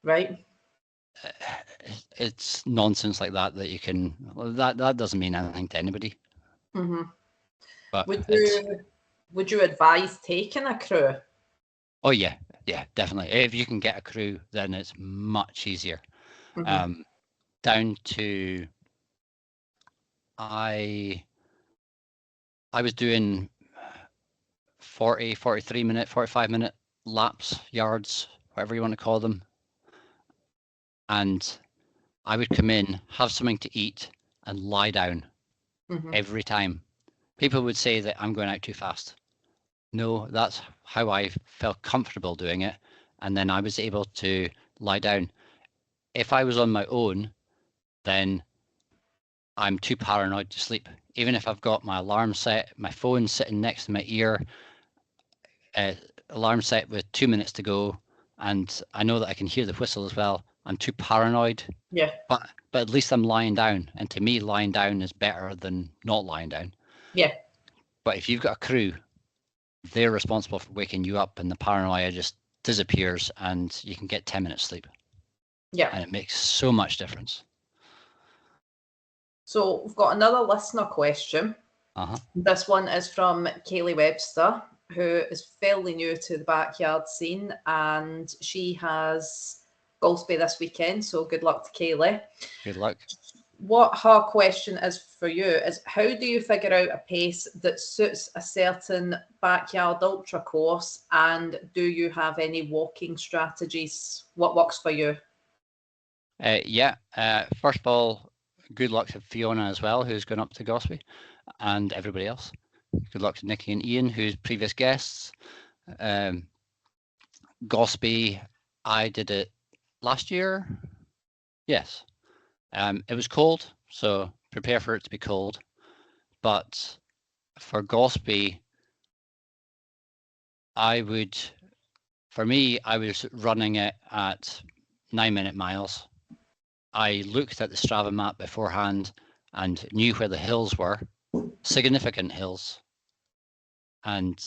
Right. It's nonsense like that you can, that doesn't mean anything to anybody. But would you advise taking a crew? Oh yeah, definitely. If you can get a crew, then it's much easier. Down to I was doing 40, 43 minute, 45 minute laps, yards, whatever you want to call them. And I would come in, have something to eat, and lie down every time. People would say that I'm going out too fast. No, that's how I felt comfortable doing it. And then I was able to lie down. If I was on my own, then I'm too paranoid to sleep. Even if I've got my alarm set, my phone sitting next to my ear, alarm set with 2 minutes to go, and I know that I can hear the whistle as well. I'm too paranoid. Yeah. But at least I'm lying down, and to me, lying down is better than not lying down. Yeah. But if you've got a crew, they're responsible for waking you up, and the paranoia just disappears, and you can get 10 minutes sleep. Yeah. And it makes so much difference. So we've got another listener question. This one is from Kaylee Webster, who is fairly new to the backyard scene, and she has Golspie this weekend. So good luck to Kaylee. Good luck. What her question is for you is, how do you figure out a pace that suits a certain backyard ultra course, and do you have any walking strategies? What works for you? First of all, good luck to Fiona as well, who's gone up to Golspie, and everybody else. Good luck to Nikki and Ian, who's previous guests. Golspie, I did it last year. Yes. It was cold, so prepare for it to be cold. But for Golspie, I was running it at 9-minute miles. I looked at the Strava map beforehand and knew where the hills were, significant hills. And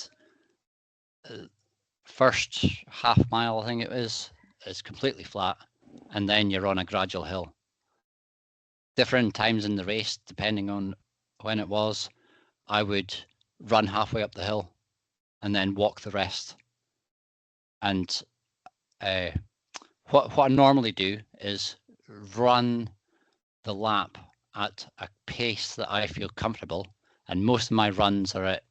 first half mile, I think it is completely flat, and then you're on a gradual hill. Different times in the race, depending on when it was, I would run halfway up the hill and then walk the rest. And what I normally do is run the lap at a pace that I feel comfortable, and most of my runs are at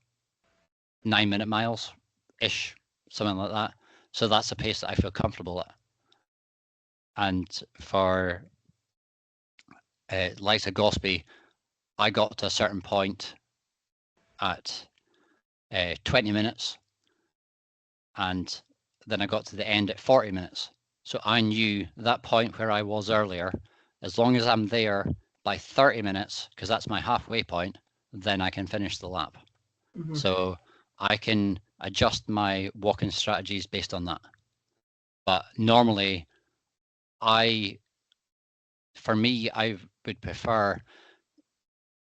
9-minute miles ish, something like that. So that's a pace that I feel comfortable at. And for like a Golspie, I got to a certain point at 20 minutes, and then I got to the end at 40 minutes. So I knew that point where I was earlier, as long as I'm there by 30 minutes, because that's my halfway point, then I can finish the lap. So I can adjust my walking strategies based on that. But normally, for me, I would prefer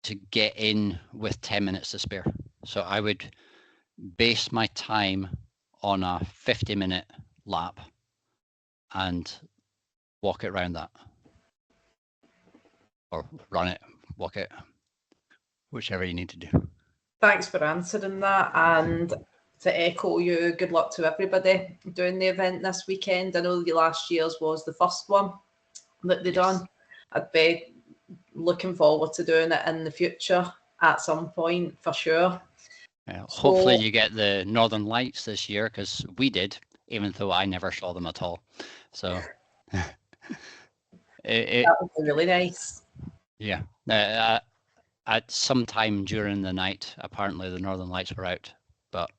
to get in with 10 minutes to spare. So I would base my time on a 50-minute lap and walk it around that. Or run it, walk it, whichever you need to do. Thanks for answering that. And to echo you, good luck to everybody doing the event this weekend. I know last year's was the first one that they done. I'd be looking forward to doing it in the future at some point for sure. Hopefully you get the Northern Lights this year, because we did, even though I never saw them at all. So that would be really nice. Yeah. At some time during the night, apparently the Northern Lights were out, but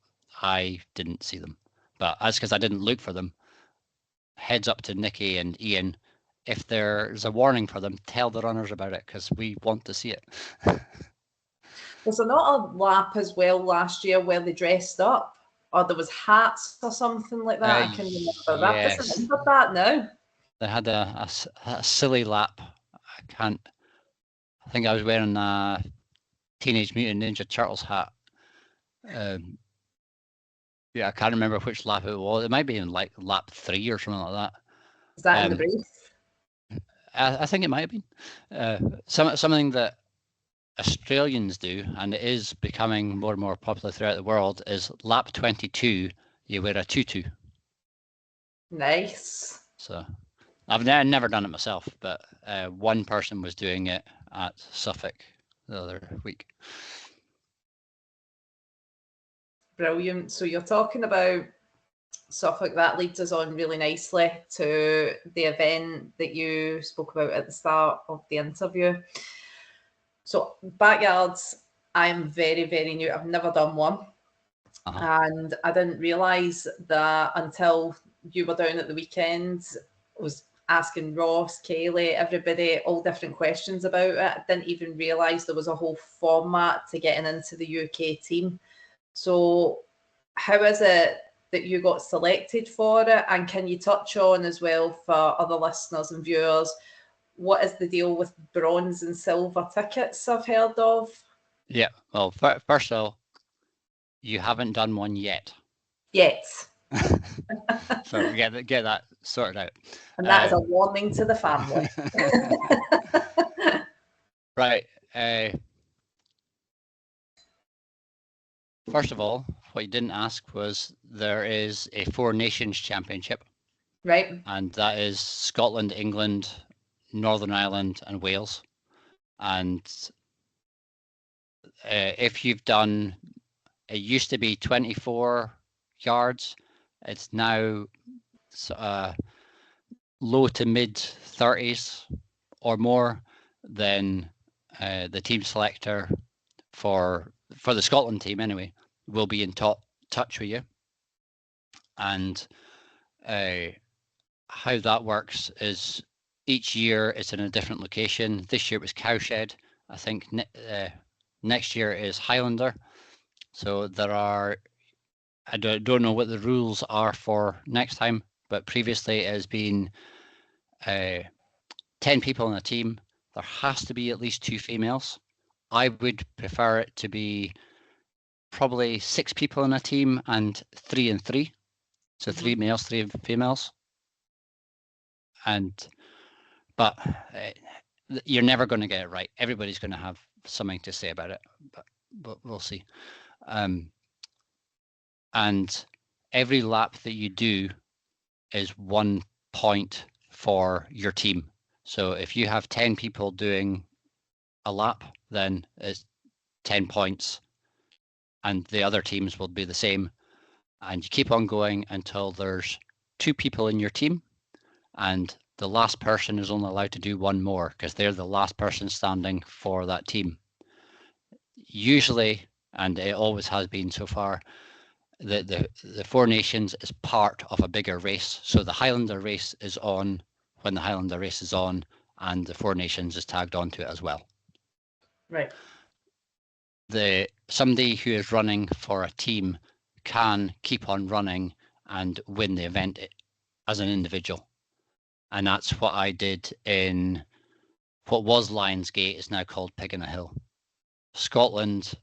I didn't see them. But that's because I didn't look for them. Heads up to Nikki and Ian. If there's a warning for them, tell the runners about it because we want to see it. Was there not a lap as well last year where they dressed up? Or there was hats or something like that? I can remember. That Yes. doesn't remember that now. They had a silly lap. I think I was wearing a Teenage Mutant Ninja Turtles hat. Yeah, I can't remember which lap it was. It might be in like lap 3 or something like that. Is that in the brief? I think it might have been. Something that Australians do, and it is becoming more and more popular throughout the world, is lap 22, you wear a tutu. Nice. So I've never done it myself, but one person was doing it at Suffolk the other week. Brilliant. So you're talking about Suffolk. That leads us on really nicely to the event that you spoke about at the start of the interview. So backyards, I'm very, very new. I've never done one. And I didn't realise that until you were down at the weekend. I was asking Ross, Kaylee, everybody, all different questions about it. I didn't even realise there was a whole format to getting into the UK team. So how is it that you got selected for it? And can you touch on as well for other listeners and viewers, what is the deal with bronze and silver tickets I've heard of? Yeah, well, first of all, you haven't done one yet. Yet. So get that sorted out. And that is a warning to the family. Right. First of all, what you didn't ask was there is a Four Nations Championship. Right. And that is Scotland, England, Northern Ireland, and Wales. And if you've done, it used to be 24 yards. It's now low to mid 30s or more. Then the team selector for the Scotland team anyway will be in touch with you. And how that works is each year it's in a different location. This year it was Cowshed. I think next year is Highlander. So there are, I don't know what the rules are for next time, but previously it has been 10 people in a team. There has to be at least 2 females. I would prefer it to be probably 6 people in a team and 3 and 3. So 3 males, 3 females. But you're never going to get it right. Everybody's going to have something to say about it, but we'll see. And every lap that you do is 1 point for your team. So if you have 10 people doing a lap, then it's 10 points, and the other teams will be the same. And you keep on going until there's 2 people in your team, and the last person is only allowed to do 1 more because they're the last person standing for that team. Usually, and it always has been so far, the Four Nations is part of a bigger race. So the Highlander race is on when the Highlander race is on, and the Four Nations is tagged onto it as well. Right. Somebody who is running for a team can keep on running and win the event as an individual. And that's what I did in what was Lionsgate, is now called Pig in a Hill. Scotland,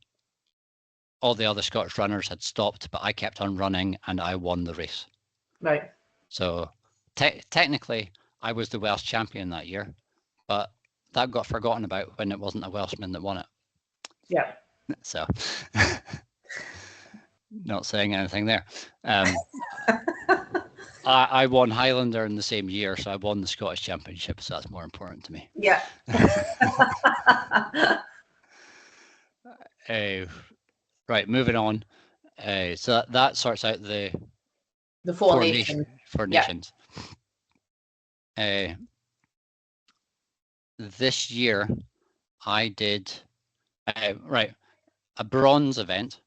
all the other Scottish runners had stopped, but I kept on running and I won the race. Right. So technically, I was the Welsh champion that year, but that got forgotten about when it wasn't a Welshman that won it. Yeah. So, not saying anything there. I won Highlander in the same year, so I won the Scottish Championship, so that's more important to me. Yeah. Right, moving on. So that sorts out The Four Nations. Four Nations. This year, I did a bronze event.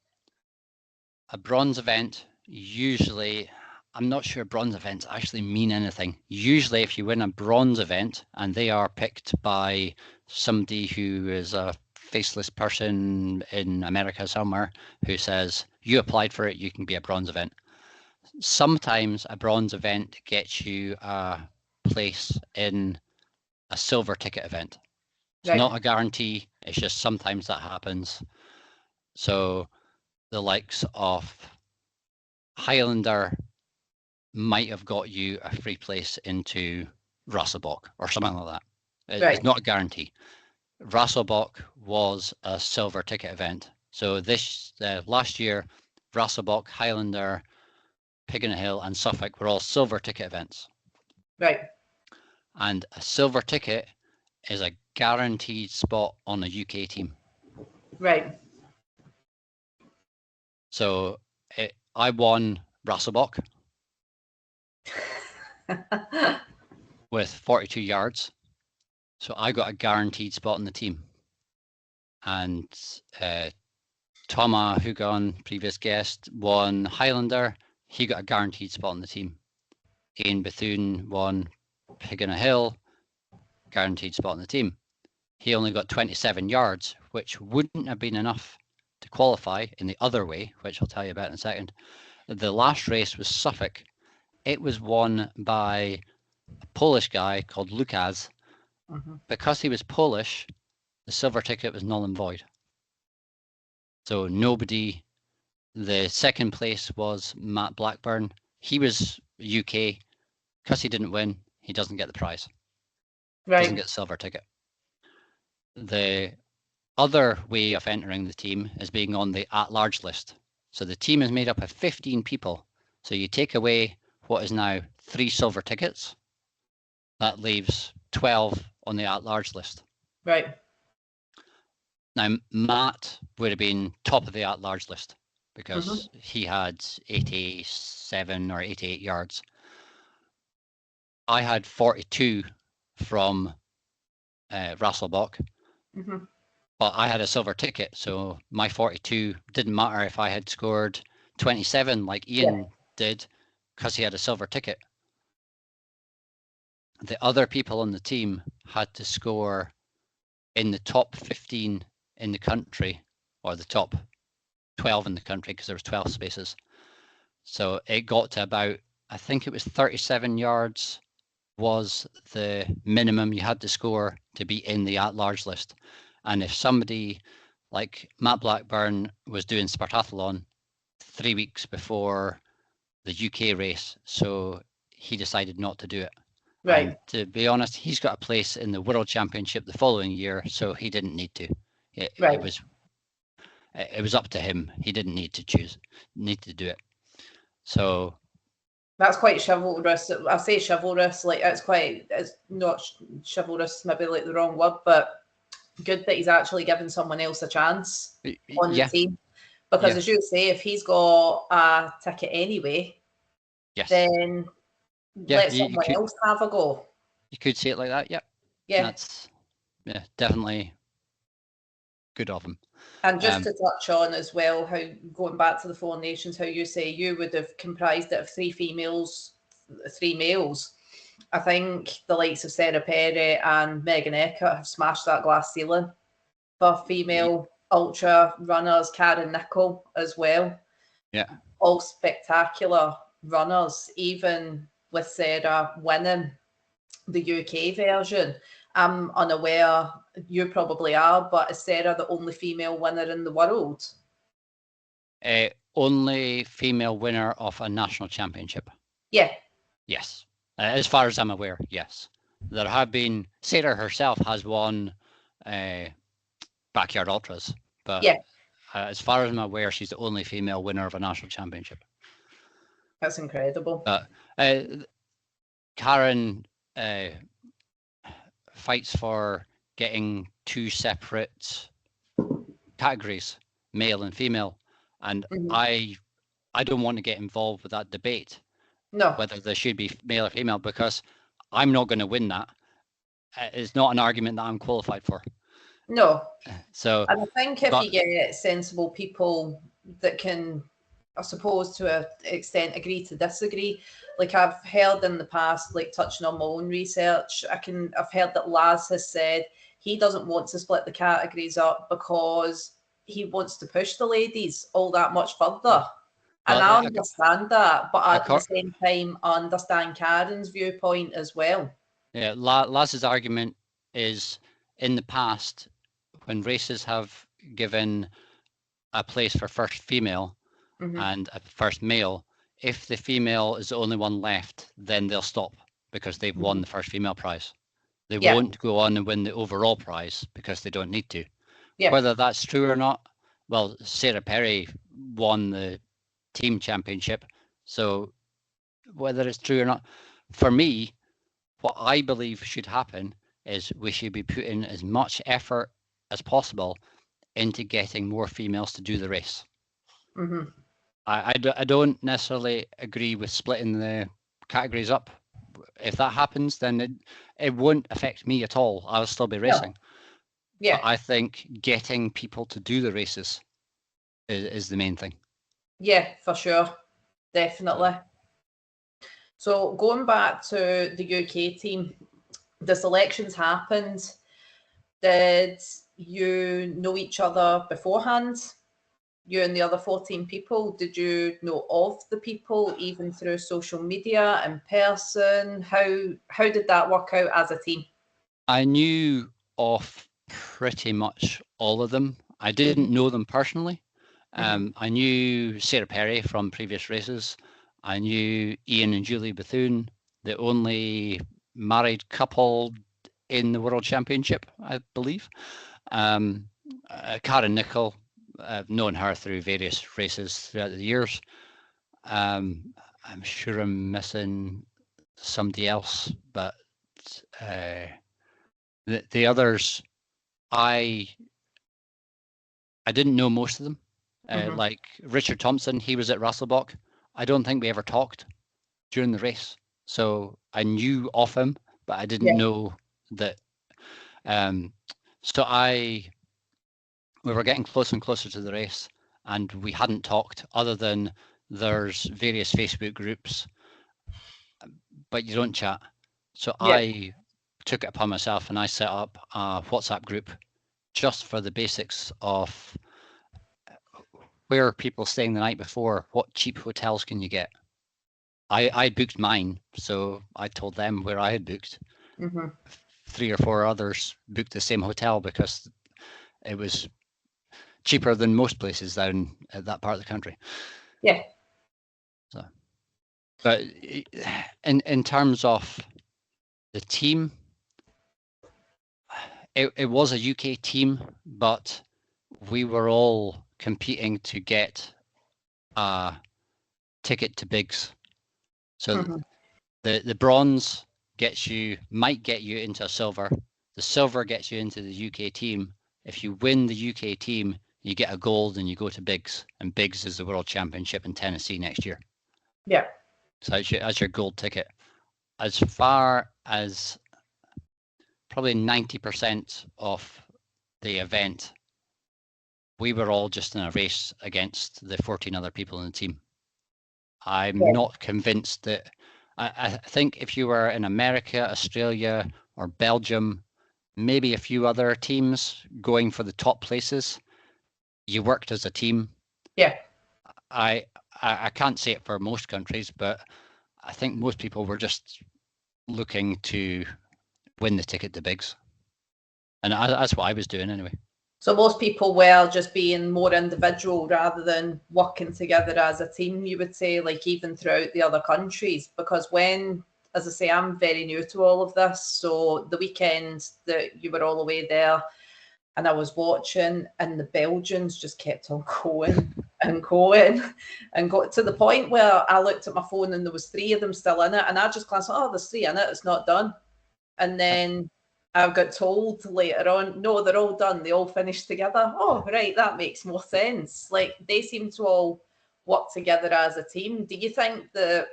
A bronze event, usually, I'm not sure bronze events actually mean anything. Usually, if you win a bronze event and they are picked by somebody who is a faceless person in America somewhere who says, you applied for it, you can be a bronze event. Sometimes a bronze event gets you a place in a silver ticket event. It's not a guarantee, it's just sometimes that happens. So the likes of Highlander might have got you a free place into Rasselbock or something like that. It's not a guarantee. Rasselbock was a silver ticket event. So this last year, Rasselbock, Highlander, Piggin Hill and Suffolk were all silver ticket events. Right. And a silver ticket is a guaranteed spot on a UK team. Right. So I won Rasselbock with 42 yards. So I got a guaranteed spot on the team. And Thomas Hugon, previous guest, won Highlander. He got a guaranteed spot on the team. Ian Bethune won Piggin Hill, guaranteed spot on the team. He only got 27 yards, which wouldn't have been enough to qualify in the other way, which I'll tell you about in a second. The last race was Suffolk. It was won by a Polish guy called Lukas. Because he was Polish, the silver ticket was null and void. So nobody, the second place was Matt Blackburn. He was UK. Because he didn't win, he doesn't get the prize. Doesn't get the silver ticket. The other way of entering the team is being on the at-large list. So the team is made up of 15 people. So you take away what is now 3 silver tickets. That leaves 12 on the at-large list. Right. Now, Matt would have been top of the at-large list because he had 87 or 88 yards. I had 42 from Rasselbock, but I had a silver ticket, so my 42 didn't matter if I had scored 27 like Ian did because he had a silver ticket. The other people on the team had to score in the top 15 in the country, or the top 12 in the country, because there was 12 spaces. So it got to about, I think it was 37 yards was the minimum you had to score to be in the at-large list. And if somebody like Matt Blackburn was doing Spartathlon 3 weeks before the UK race, so he decided not to do it. Right. And to be honest, he's got a place in the World Championship the following year, so he didn't need to. It was up to him. He didn't need to do it. So that's quite chivalrous. I say chivalrous, like it's not chivalrous, maybe like the wrong word, but good that he's actually given someone else a chance on the team. Because as you say, if he's got a ticket anyway, then let someone else have a go. You could say it like that, That's definitely good of him. And just to touch on as well, how going back to the Four Nations, how you say you would have comprised it of 3 females, 3 males. I think the likes of Sarah Perry and Megan Eckert have smashed that glass ceiling for female ultra runners. Karen Nicol as well. Yeah. All spectacular runners, even with Sarah winning the UK version. I'm unaware, you probably are, but is Sarah the only female winner in the world? Only female winner of a national championship. Yeah. Yes. As far as I'm aware, yes. There have been, Sarah herself has won backyard ultras, but as far as I'm aware, she's the only female winner of a national championship. That's incredible. But Karen fights for getting 2 separate categories, male and female, and I don't want to get involved with that debate, No. whether there should be male or female, because I'm not going to win that. It's not an argument that I'm qualified for. No. So, and I think if you get sensible people that can, I suppose, to an extent, agree to disagree. Like I've heard in the past, like touching on my own research, I've heard that Laz has said he doesn't want to split the categories up because he wants to push the ladies all that much further. And I understand that, but at the same time, I understand Karen's viewpoint as well. Yeah, Laz's argument is, in the past, when races have given a place for first female and a first male, if the female is the only one left, then they'll stop because they've won the first female prize. They won't go on and win the overall prize because they don't need to. Whether that's true or not, well, Sarah Perry won the team championship, so whether it's true or not, for me, what I believe should happen is we should be putting as much effort as possible into getting more females to do the race. I don't necessarily agree with splitting the categories up. If that happens, then it won't affect me at all. I'll still be racing. Yeah. But I think getting people to do the races is the main thing. Yeah, for sure. Definitely. So going back to the UK team, the selections happened. Did you know each other beforehand? You and the other 14 people, did you know of the people even through social media, in person? How did that work out as a team? I knew of pretty much all of them. I didn't know them personally. I knew Sarah Perry from previous races. I knew Ian and Julie Bethune, the only married couple in the World Championship, I believe. Karen Nicol, I've known her through various races throughout the years. I'm sure I'm missing somebody else, but the others, I didn't know most of them. Like Richard Thompson, he was at Rasselbach. I don't think we ever talked during the race, so I knew of him, but I didn't know that. We were getting closer and closer to the race, and we hadn't talked other than there's various Facebook groups, but you don't chat. So I took it upon myself and I set up a WhatsApp group just for the basics of where are people staying the night before, what cheap hotels can you get. I booked mine, so I told them where I had booked. 3 or 4 others booked the same hotel because it was cheaper than most places down at that part of the country. Yeah. So, but in terms of the team, it was a UK team, but we were all competing to get a ticket to Bigs. So the bronze might get you into a silver. The silver gets you into the UK team. If you win the UK team, you get a gold and you go to Bigs, and Bigs is the World Championship in Tennessee next year. Yeah. So that's your gold ticket. As far as probably 90% of the event, we were all just in a race against the 14 other people in the team. I'm not convinced that. I think if you were in America, Australia, or Belgium, maybe a few other teams going for the top places, you worked as a team. Yeah. I can't say it for most countries, but I think most people were just looking to win the ticket to Bigs. And that's what I was doing anyway. So most people were just being more individual rather than working together as a team, you would say, like even throughout the other countries. Because when, as I say, I'm very new to all of this. So the weekend that you were all away there and I was watching, and the Belgians just kept on going and going and got to the point where I looked at my phone and there was 3 of them still in it. And I just glanced, oh, there's 3 in it, it's not done. And then I got told later on, no, they're all done. They all finished together. Oh, right, that makes more sense. Like they seem to all work together as a team. Do you think that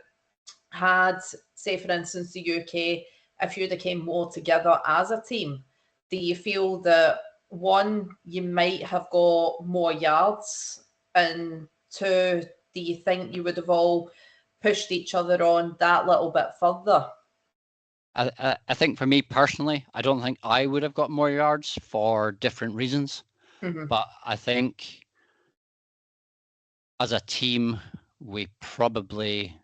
had, say for instance, the UK, if you'd have came more together as a team, do you feel that one, you might have got more yards, and two, do you think you would have all pushed each other on that little bit further? I think for me personally, I don't think I would have got more yards for different reasons. Mm-hmm. But I think as a team, we probably.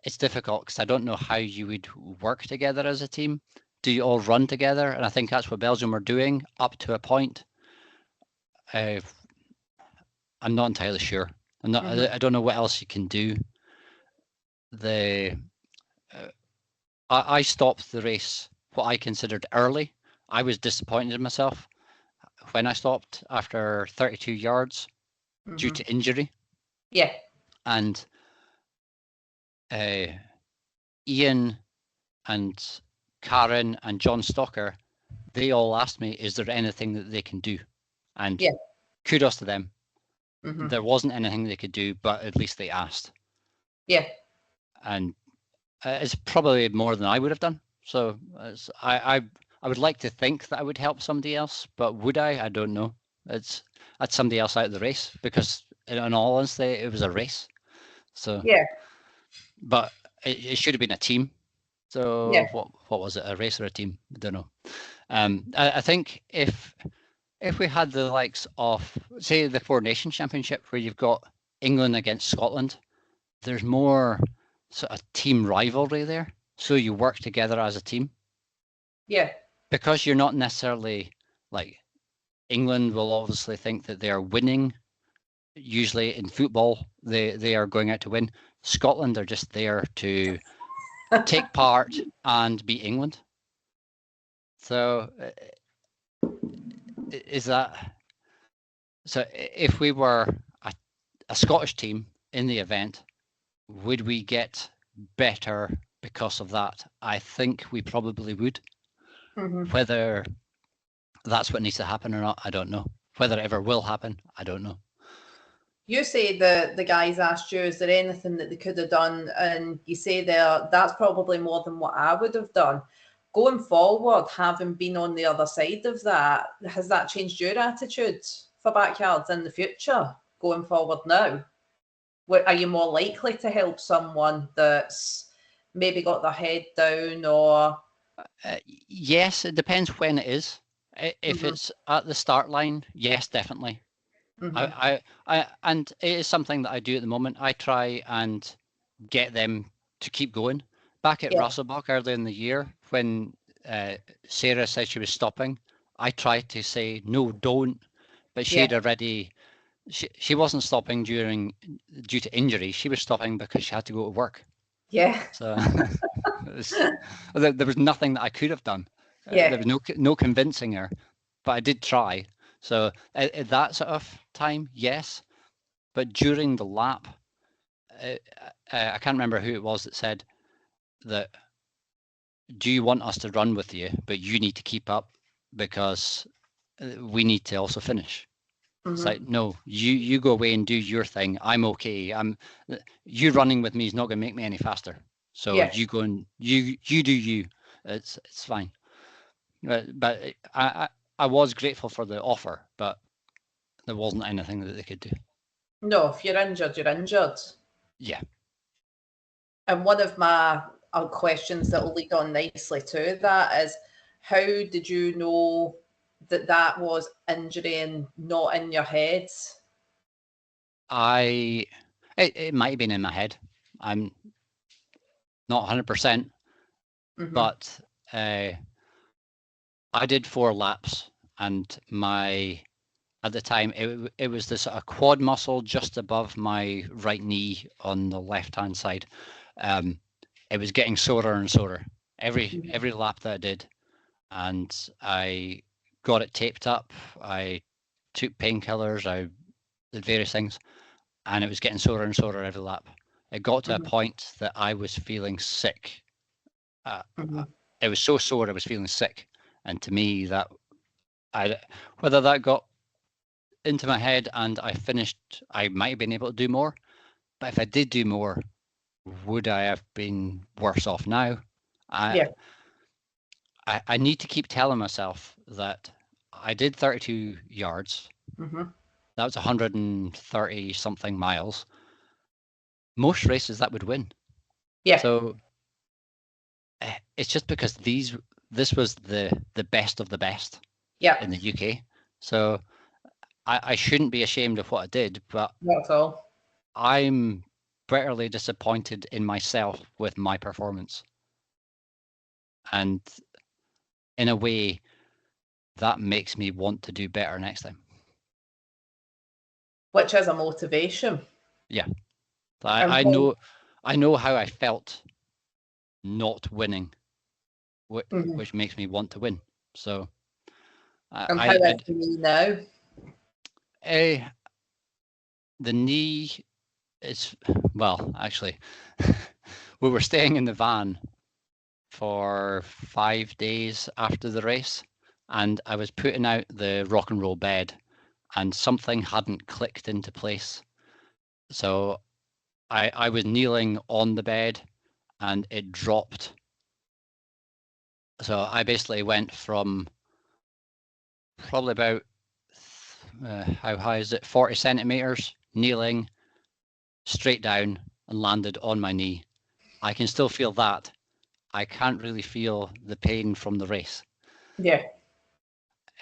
It's difficult because I don't know how you would work together as a team. Do you all run together? And I think that's what Belgium were doing up to a point. I'm not entirely sure. I don't know what else you can do. I stopped the race what I considered early. I was disappointed in myself when I stopped after 32 yards due to injury. Yeah. And Ian and Karen and John Stocker, they all asked me, is there anything that they can do? And kudos to them. There wasn't anything they could do, but at least they asked. Yeah. And it's probably more than I would have done. So I would like to think that I would help somebody else, but would I? I don't know. That's somebody else out of the race, because in all honesty, it was a race. So yeah, but it should have been a team. So yeah, what was it? A race or a team? I don't know. I think if we had the likes of, say, the Four Nations Championship, where you've got England against Scotland, there's more sort of team rivalry there. So you work together as a team. yeah, Because you're not necessarily like, England will obviously think that they are winning. Usually in football, they are going out to win. Scotland are just there to take part and beat England. So is that so? If we were a Scottish team in the event, would we get better because of that? I think we probably would. Whether that's what needs to happen or not, I don't know. Whether it ever will happen, I don't know. You say the guys asked you, is there anything that they could have done? And you say there, that's probably more than what I would have done. Going forward, having been on the other side of that, has that changed your attitude for backyards in the future, going forward now? Are you more likely to help someone that's maybe got their head down, or? Yes, it depends when it is. If it's at the start line, yes, definitely. And it is something that I do at the moment. I try and get them to keep going. Back at Russellbach earlier in the year, when Sarah said she was stopping, I tried to say, no, don't. But she'd already, she wasn't stopping due to injury. She was stopping because she had to go to work. Yeah. So there was nothing that I could have done. There was no convincing her, but I did try. So at that sort of time, yes. But during the lap, I can't remember who it was that said that, do you want us to run with you, but you need to keep up because we need to also finish. It's like, no, you go away and do your thing. I'm okay. You running with me is not going to make me any faster. So you go and you do you. It's fine. But I was grateful for the offer, but there wasn't anything that they could do. No, if you're injured, you're injured. Yeah. And one of my questions that will lead on nicely to that is, how did you know that that was injury and not in your head? It might have been in my head. I'm not 100%, but I did 4 laps, and at the time it was this sort of quad muscle just above my right knee on the left hand side. It was getting sorer and sorer every lap that I did, and I got it taped up. I took painkillers. I did various things, and it was getting sorer and sorer every lap. It got to a point that I was feeling sick. It was so sore I was feeling sick, and to me that whether that got into my head and I finished, I might have been able to do more. But if I did do more, would I have been worse off now? Yeah. I need to keep telling myself that I did 32 yards. Mm-hmm. That was 130 something miles. Most races that would win. Yeah. So it's just because this was the best of the best Yeah. in the UK. So I shouldn't be ashamed of what I did, but Not at all. I'm bitterly disappointed in myself with my performance. And in a way, that makes me want to do better next time. Which is a motivation. Yeah. And I know how I felt not winning, which makes me want to win. So and how is the knee now? The knee is, well, actually, we were staying in the van for 5 days after the race, and I was putting out the rock and roll bed, and something hadn't clicked into place. So I was kneeling on the bed, and it dropped. So I basically went from probably about, how high is it? 40 centimeters, kneeling straight down and landed on my knee. I can still feel that. I can't really feel the pain from the race. Yeah.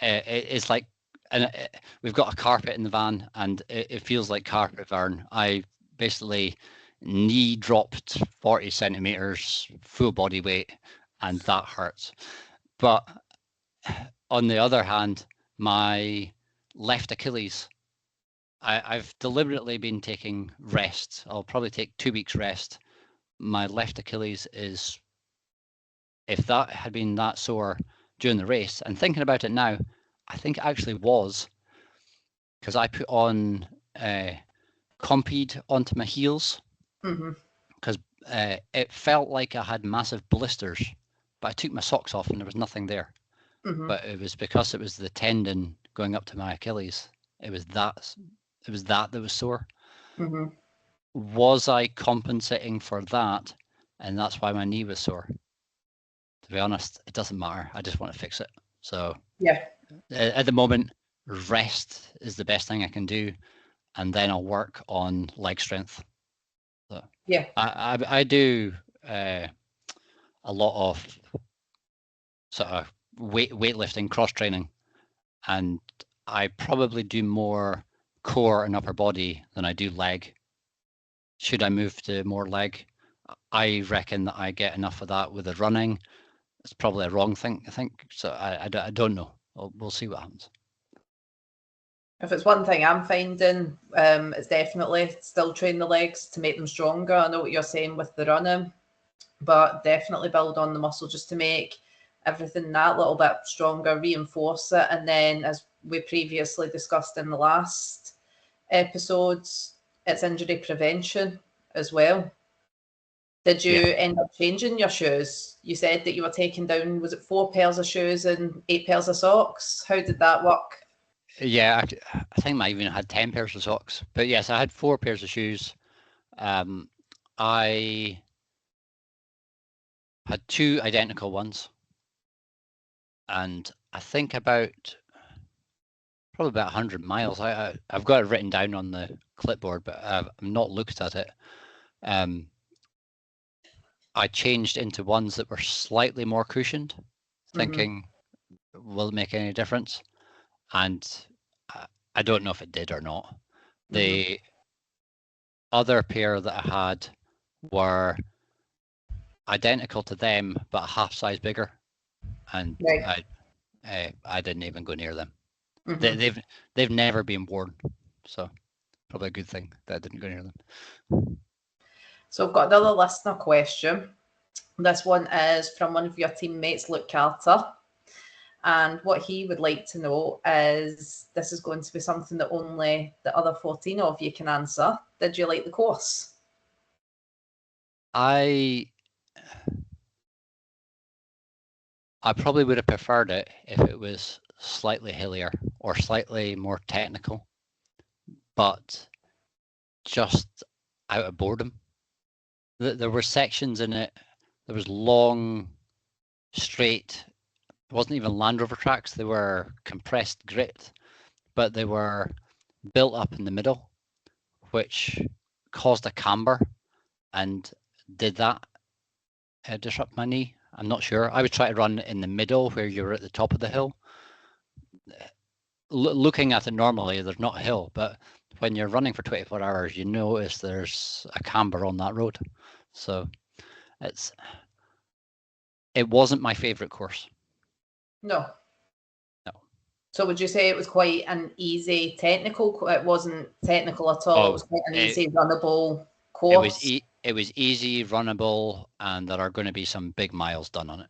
It's like, and we've got a carpet in the van, and it feels like carpet burn. I basically knee dropped 40 centimeters, full body weight, and that hurts. But on the other hand, my left Achilles, I've deliberately been taking rest. I'll probably take 2 weeks rest. My left Achilles is, if that had been that sore during the race, and thinking about it now, I think it actually was, because I put on Compeed onto my heels, because it felt like I had massive blisters, but I took my socks off and there was nothing there. But it was because it was the tendon going up to my Achilles. It was that was sore. Was I compensating for that, and that's why my knee was sore? To be honest, it doesn't matter. I just want to fix it. So Yeah. at the moment, rest is the best thing I can do, and then I'll work on leg strength. So Yeah. I do a lot of sort of weightlifting, cross training, and I probably do more core and upper body than I do leg. Should I move to more leg? I reckon that I get enough of that with the running. It's probably a wrong thing, I think. So I don't know. We'll see what happens. If it's one thing I'm finding, it's definitely still train the legs to make them stronger. I know what you're saying with the running, but definitely build on the muscle just to make everything that little bit stronger, reinforce it. And then, as we previously discussed in the last episodes, it's injury prevention as well. Did you end up changing your shoes? You said that you were taking down, was it 4 pairs of shoes and 8 pairs of socks? How did that work? Yeah, I think I even had 10 pairs of socks. But yes, I had 4 pairs of shoes. I had 2 identical ones. And I think probably about 100 miles. I've got it written down on the clipboard, but I've not looked at it. I changed into ones that were slightly more cushioned, thinking, will it make any difference? And I don't know if it did or not. The other pair that I had were identical to them, but a half size bigger, and Right. I didn't even go near them. They've never been worn, so probably a good thing that I didn't go near them. So I've got another listener question. This one is from one of your teammates, Luke Carter. And what he would like to know is, this is going to be something that only the other 14 of you can answer. Did you like the course? I probably would have preferred it if it was slightly hillier or slightly more technical, but just out of boredom. there were sections in it. There was long, straight. It wasn't even Land Rover tracks. They were compressed grit, but they were built up in the middle, which caused a camber, and did that disrupt my knee? I'm not sure. I would try to run in the middle where you're at the top of the hill. Looking at it normally, there's not a hill, but when you're running for 24 hours, you notice there's a camber on that road. So it wasn't my favorite course. No. No. So would you say it was quite an easy technical? It wasn't technical at all. It was quite an easy runnable course. It was easy, runnable, and there are going to be some big miles done on it.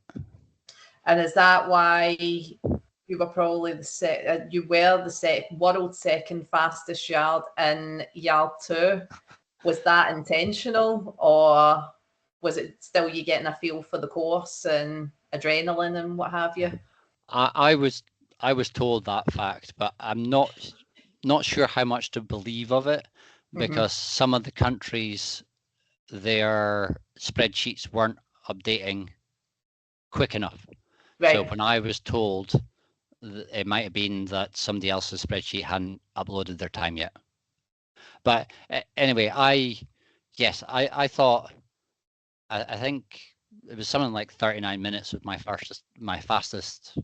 And is that why you were probably the world second fastest yard in yard 2? Was that intentional, or was it still you getting a feel for the course and adrenaline and what have you? I was told that fact, but I'm not sure how much to believe of it, because some of the countries, their spreadsheets weren't updating quick enough. Right. So when I was told, it might have been that somebody else's spreadsheet hadn't uploaded their time yet. But anyway, I thought, I think it was something like 39 minutes with my fastest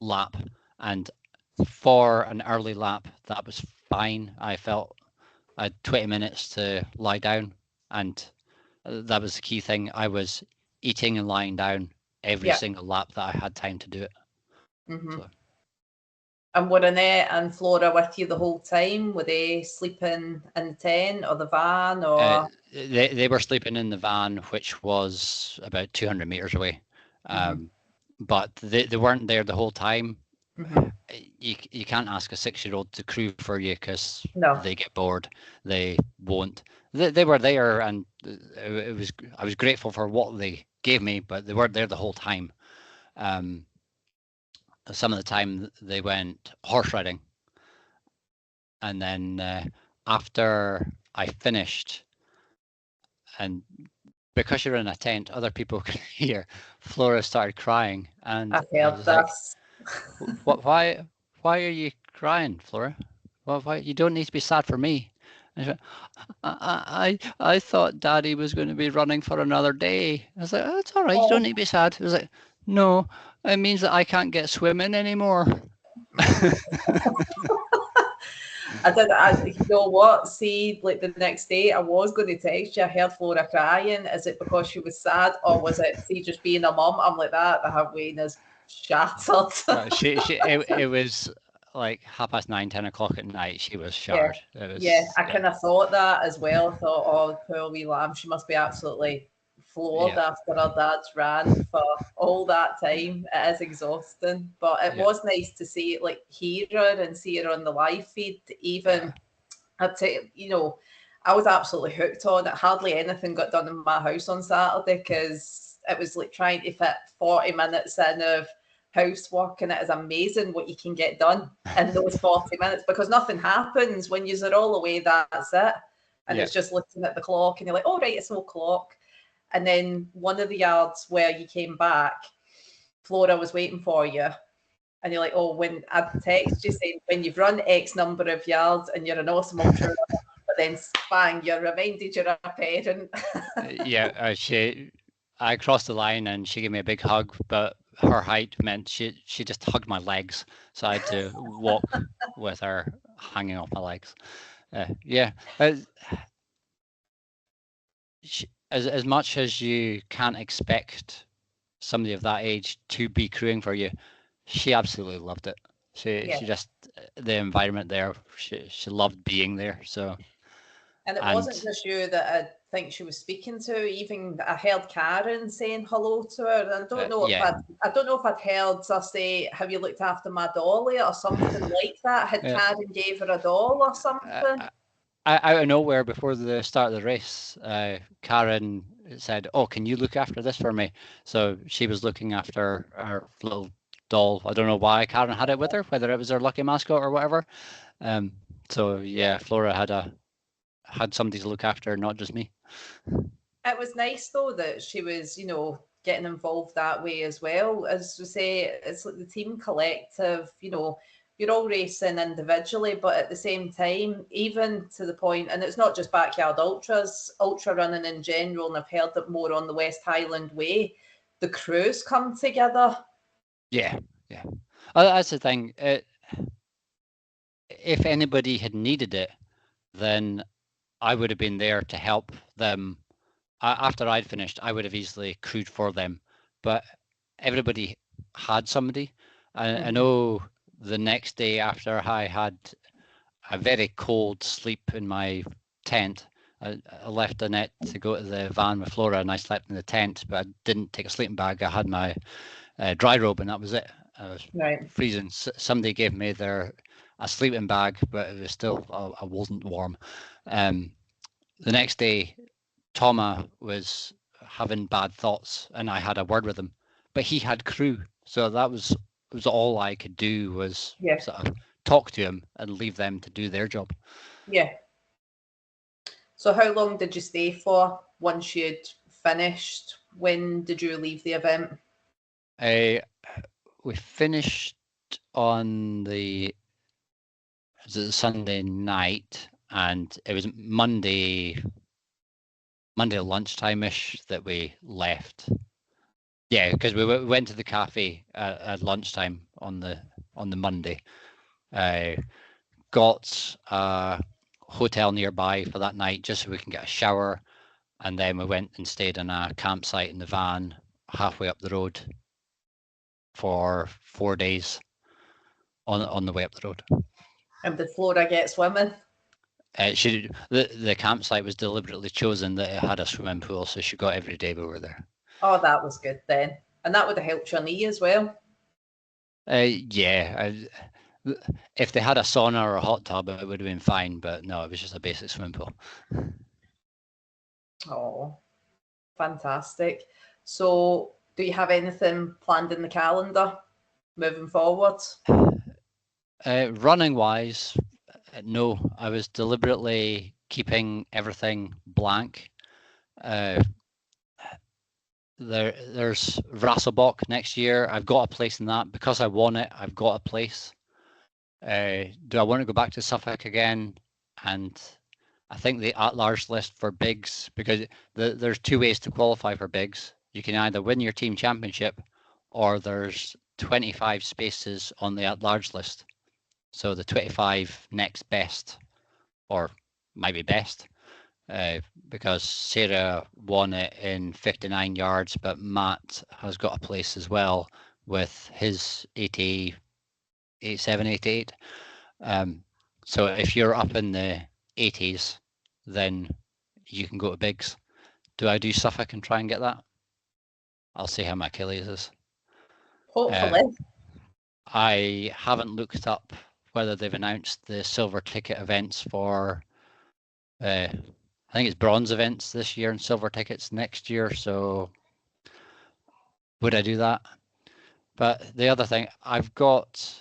lap, and for an early lap, that was fine. I felt I had 20 minutes to lie down, and that was the key thing. I was eating and lying down every single lap that I had time to do it. So. And were Annette and Flora with you the whole time? Were they sleeping in the tent or the van, or? They were sleeping in the van, which was about 200 meters away. But they weren't there the whole time. You can't ask a 6-year-old to crew for you, because they get bored. They won't. They were there, and I was grateful for what they gave me, but they weren't there the whole time. Some of the time they went horse riding, and then after I finished, and because you're in a tent, other people can hear, Flora started crying, and I heard this. Like, why are you crying, Flora? Well, why, you don't need to be sad for me. And I thought Daddy was going to be running for another day. I was like, oh, it's all right, you don't need to be sad. It was like, no, it means that I can't get swimming anymore. You know what? See, like the next day, I was going to text you. I heard Flora crying. Is it because she was sad, or was it just being a mum? I'm like that. The Wayne is shattered. It was like 9:30, 10 o'clock at night. She was shattered. I kind of thought that as well. I thought, oh, poor wee lamb, she must be absolutely floored after her dad's ran for all that time. It is exhausting, but it was nice to see it, like hear her and see her on the live feed. Even I'd say, I was absolutely hooked on it. Hardly anything got done in my house on Saturday, because it was like trying to fit 40 minutes in of housework, and it is amazing what you can get done in those 40 minutes, because nothing happens when you're all away. That's it. And it's just looking at the clock, and you're like, oh, right, it's 4:00. And then one of the yards where you came back, Flora was waiting for you. And you're like, oh, when I text you saying, when you've run X number of yards and you're an awesome ultra runner, but then bang, you're reminded you're a parent. I crossed the line and she gave me a big hug, but her height meant she just hugged my legs. So I had to walk with her hanging off my legs. As much as you can't expect somebody of that age to be crewing for you, she absolutely loved it. She just, the environment there, she loved being there. So, and it wasn't just you that I think she was speaking to. Even I heard Karen saying hello to her. And I don't know if I'd heard her say, "Have you looked after my dolly?" or something like that. Had Karen gave her a doll or something? Out of nowhere, before the start of the race, Karen said, "Oh, can you look after this for me?" So she was looking after our little doll. I don't know why Karen had it with her, whether it was her lucky mascot or whatever. So yeah, Flora had somebody to look after, not just me. It was nice though that she was, getting involved that way as well. As we say, it's like the team collective, you're all racing individually, but at the same time, even to the point, and it's not just backyard ultras, ultra running in general, and I've heard that more on the West Highland Way, the crews come together. Yeah. That's the thing. If anybody had needed it, then I would have been there to help them. After I'd finished, I would have easily crewed for them, but everybody had somebody. I know the next day after I had a very cold sleep in my tent, I left Annette to go to the van with Flora, and I slept in the tent, but I didn't take a sleeping bag. I had my dry robe, and that was it. I was freezing. Somebody gave me a sleeping bag, but it was still, I wasn't warm. The next day, Toma was having bad thoughts, and I had a word with him, but he had crew, so that was all I could do, was sort of talk to him and leave them to do their job. Yeah. So how long did you stay for once you'd finished? When did you leave the event? We finished on the Sunday night, and it was Monday lunchtime-ish that we left. Yeah, because we went to the cafe at lunchtime on the Monday. Got a hotel nearby for that night just so we can get a shower, and then we went and stayed in a campsite in the van halfway up the road for 4 days on the way up the road. And did Flora get swimming? The campsite was deliberately chosen that it had a swimming pool, so she got every day we were there. Oh, that was good then. And that would have helped your knee as well. Yeah. If they had a sauna or a hot tub, it would have been fine, but no, it was just a basic swimming pool. Oh, fantastic. So do you have anything planned in the calendar moving forward? Running wise, no. I was deliberately keeping everything blank. There's Rasselbach next year. I've got a place in that. Because I won it, I've got a place. Do I want to go back to Suffolk again? And I think the at-large list for bigs, because there's two ways to qualify for bigs. You can either win your team championship, or there's 25 spaces on the at-large list. So the 25 next best, or maybe best, because Sarah won it in 59 yards, but Matt has got a place as well with his 87, 88. So if you're up in the 80s, then you can go to bigs. Do I do Suffolk and try and get that? I'll see how my Achilles is. Hopefully. I haven't looked up whether they've announced the silver ticket events for, I think it's bronze events this year and silver tickets next year. So would I do that? But the other thing, I've got,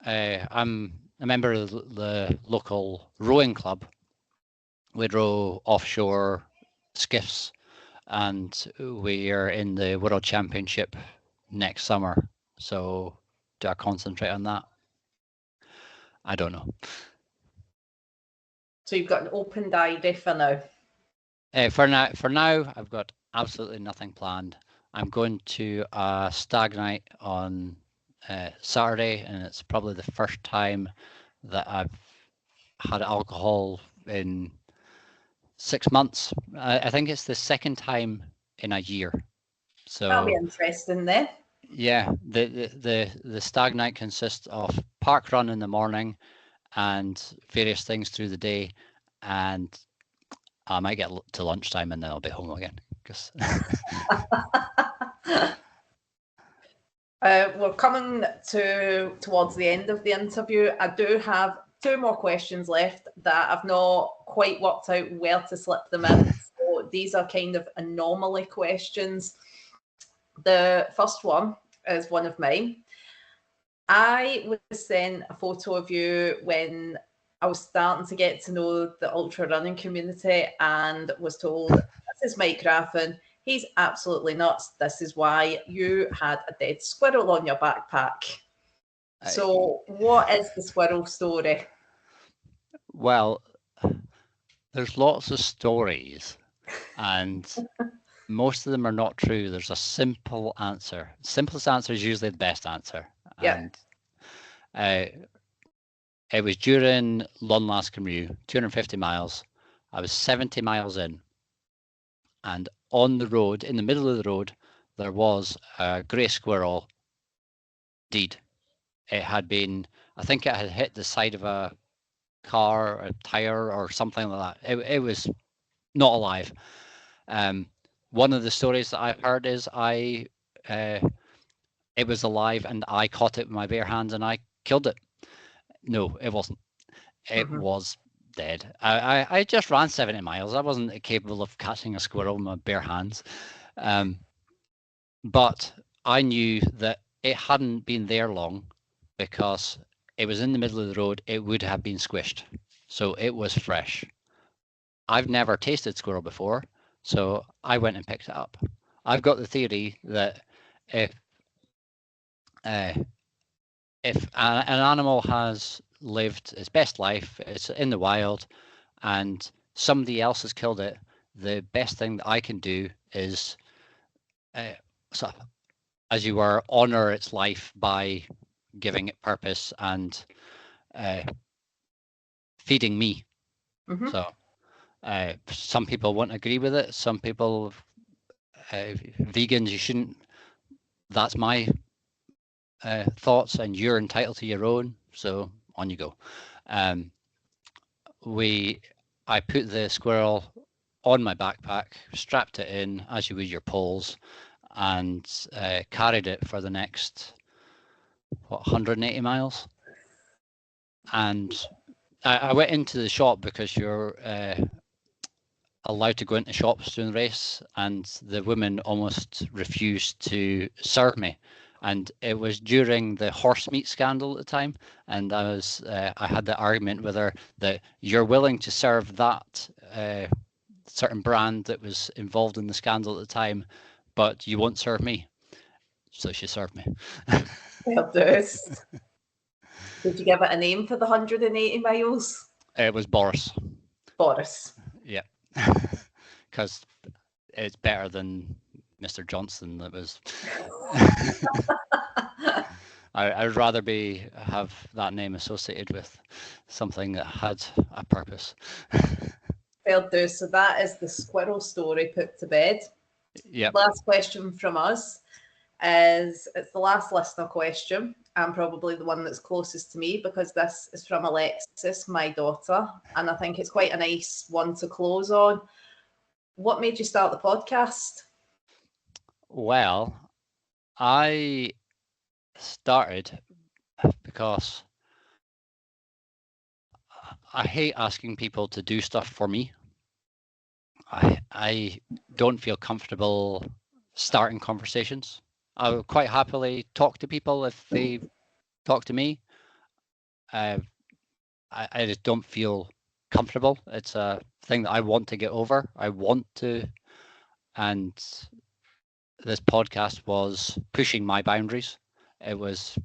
I'm a member of the local rowing club. We row offshore skiffs, and we are in the World Championship next summer. So do I concentrate on that? I don't know. So you've got an open diary for now? For now, I've got absolutely nothing planned. I'm going to a stag night on Saturday, and it's probably the first time that I've had alcohol in 6 months. I think it's the second time in a year. So that'll be interesting then. Yeah, the stag night consists of park run in the morning and various things through the day, and I might get to lunchtime and then I'll be home again. Because we're coming towards the end of the interview. I do have 2 more questions left that I've not quite worked out where to slip them in. So these are kind of anomaly questions. The first one is one of mine. I was sent a photo of you when I was starting to get to know the ultra running community, and was told, This is Mike Raffan. He's absolutely nuts. This is why you had a dead squirrel on your backpack. So, what is the squirrel story? Well, there's lots of stories, and most of them are not true. There's a simple answer. Simplest answer is usually the best answer. Yeah. And it was during Last Commute, 250 miles. I was 70 miles in, and on the road, in the middle of the road, there was a grey squirrel dead. It had been, I think it had hit the side of a car, a tire, or something like that. It was not alive. One of the stories that I've heard is it was alive and I caught it with my bare hands and I killed it. No, it wasn't. It was dead. I just ran 70 miles. I wasn't capable of catching a squirrel with my bare hands. But I knew that it hadn't been there long because it was in the middle of the road. It would have been squished. So it was fresh. I've never tasted squirrel before, so I went and picked it up. I've got the theory that if an animal has lived its best life, it's in the wild, and somebody else has killed it, the best thing that I can do is, sort of, as you were, honor its life by giving it purpose and feeding me. So some people won't agree with it. Some people, vegans, you shouldn't. That's my thoughts, and you're entitled to your own. So on you go. I put the squirrel on my backpack, strapped it in as you would your poles, and carried it for the next 180 miles. And I went into the shop because you're allowed to go into shops during the race, and the woman almost refused to serve me. And it was during the horse meat scandal at the time, and I had the argument with her that you're willing to serve that certain brand that was involved in the scandal at the time, but you won't serve me. So she served me. Well, did you give it a name for the 180 miles? It was Boris. Boris. Yeah, because it's better than Mr. Johnson. That was. I would rather have that name associated with something that had a purpose. Fair do. So that is the squirrel story put to bed. Yep. Last question from us is, it's the last listener question, and probably the one that's closest to me, because this is from Alexis, my daughter, and I think it's quite a nice one to close on. What made you start the podcast? Well, I started because I hate asking people to do stuff for me. I don't feel comfortable starting conversations. I would quite happily talk to people if they talk to me. I just don't feel comfortable. It's a thing that I want to get over. I want to, and this podcast was pushing my boundaries. It was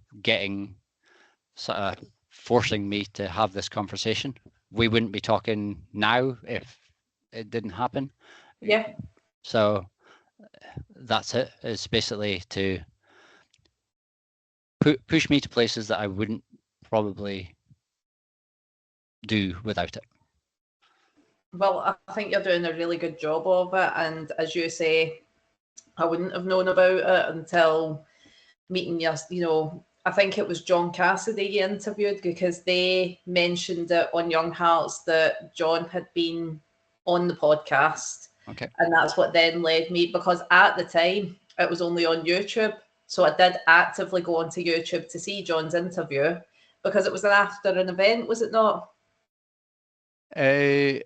sort of forcing me to have this conversation. We wouldn't be talking now if it didn't happen. Yeah. So that's it. It's basically to push me to places that I wouldn't probably do without it. Well, I think you're doing a really good job of it. And as you say, I wouldn't have known about it until meeting you. I think it was John Cassidy you interviewed, because they mentioned it on Young Hearts that John had been on the podcast. Okay. And that's what then led me, because at the time it was only on YouTube. So I did actively go onto YouTube to see John's interview, because it was after an event, was it not? I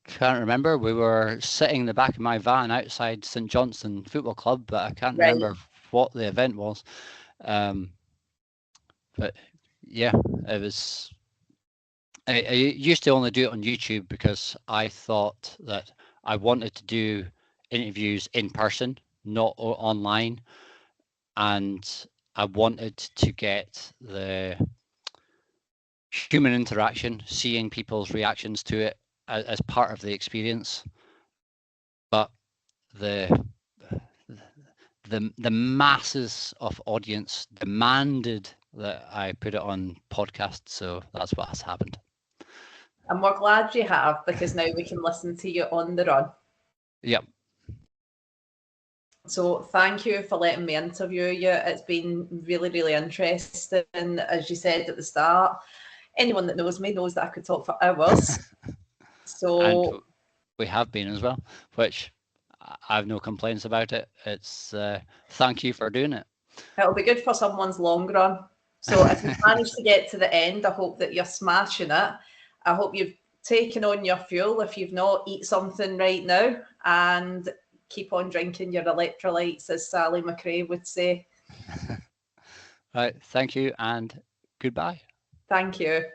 can't remember. We were sitting in the back of my van outside St Johnstone Football Club, but I can't remember what the event was. But yeah, it was I used to only do it on YouTube because I thought that I wanted to do interviews in person, not online, and I wanted to get the human interaction, seeing people's reactions to it as part of the experience. But the the masses of audience demanded that I put it on podcast, so that's what has happened. And we're glad you have, because now we can listen to you on the run. Yep. So thank you for letting me interview you. It's been really, really interesting. As you said at the start, anyone that knows me knows that I could talk for hours. And So we have been as well, which I have no complaints about it. It's thank you for doing it. it'll be good for someone's long run. So if you've managed to get to the end, I hope that you're smashing it. I hope you've taken on your fuel. If you've not, eat something right now and keep on drinking your electrolytes, as Sally McRae would say. Right. Thank you and goodbye. Thank you.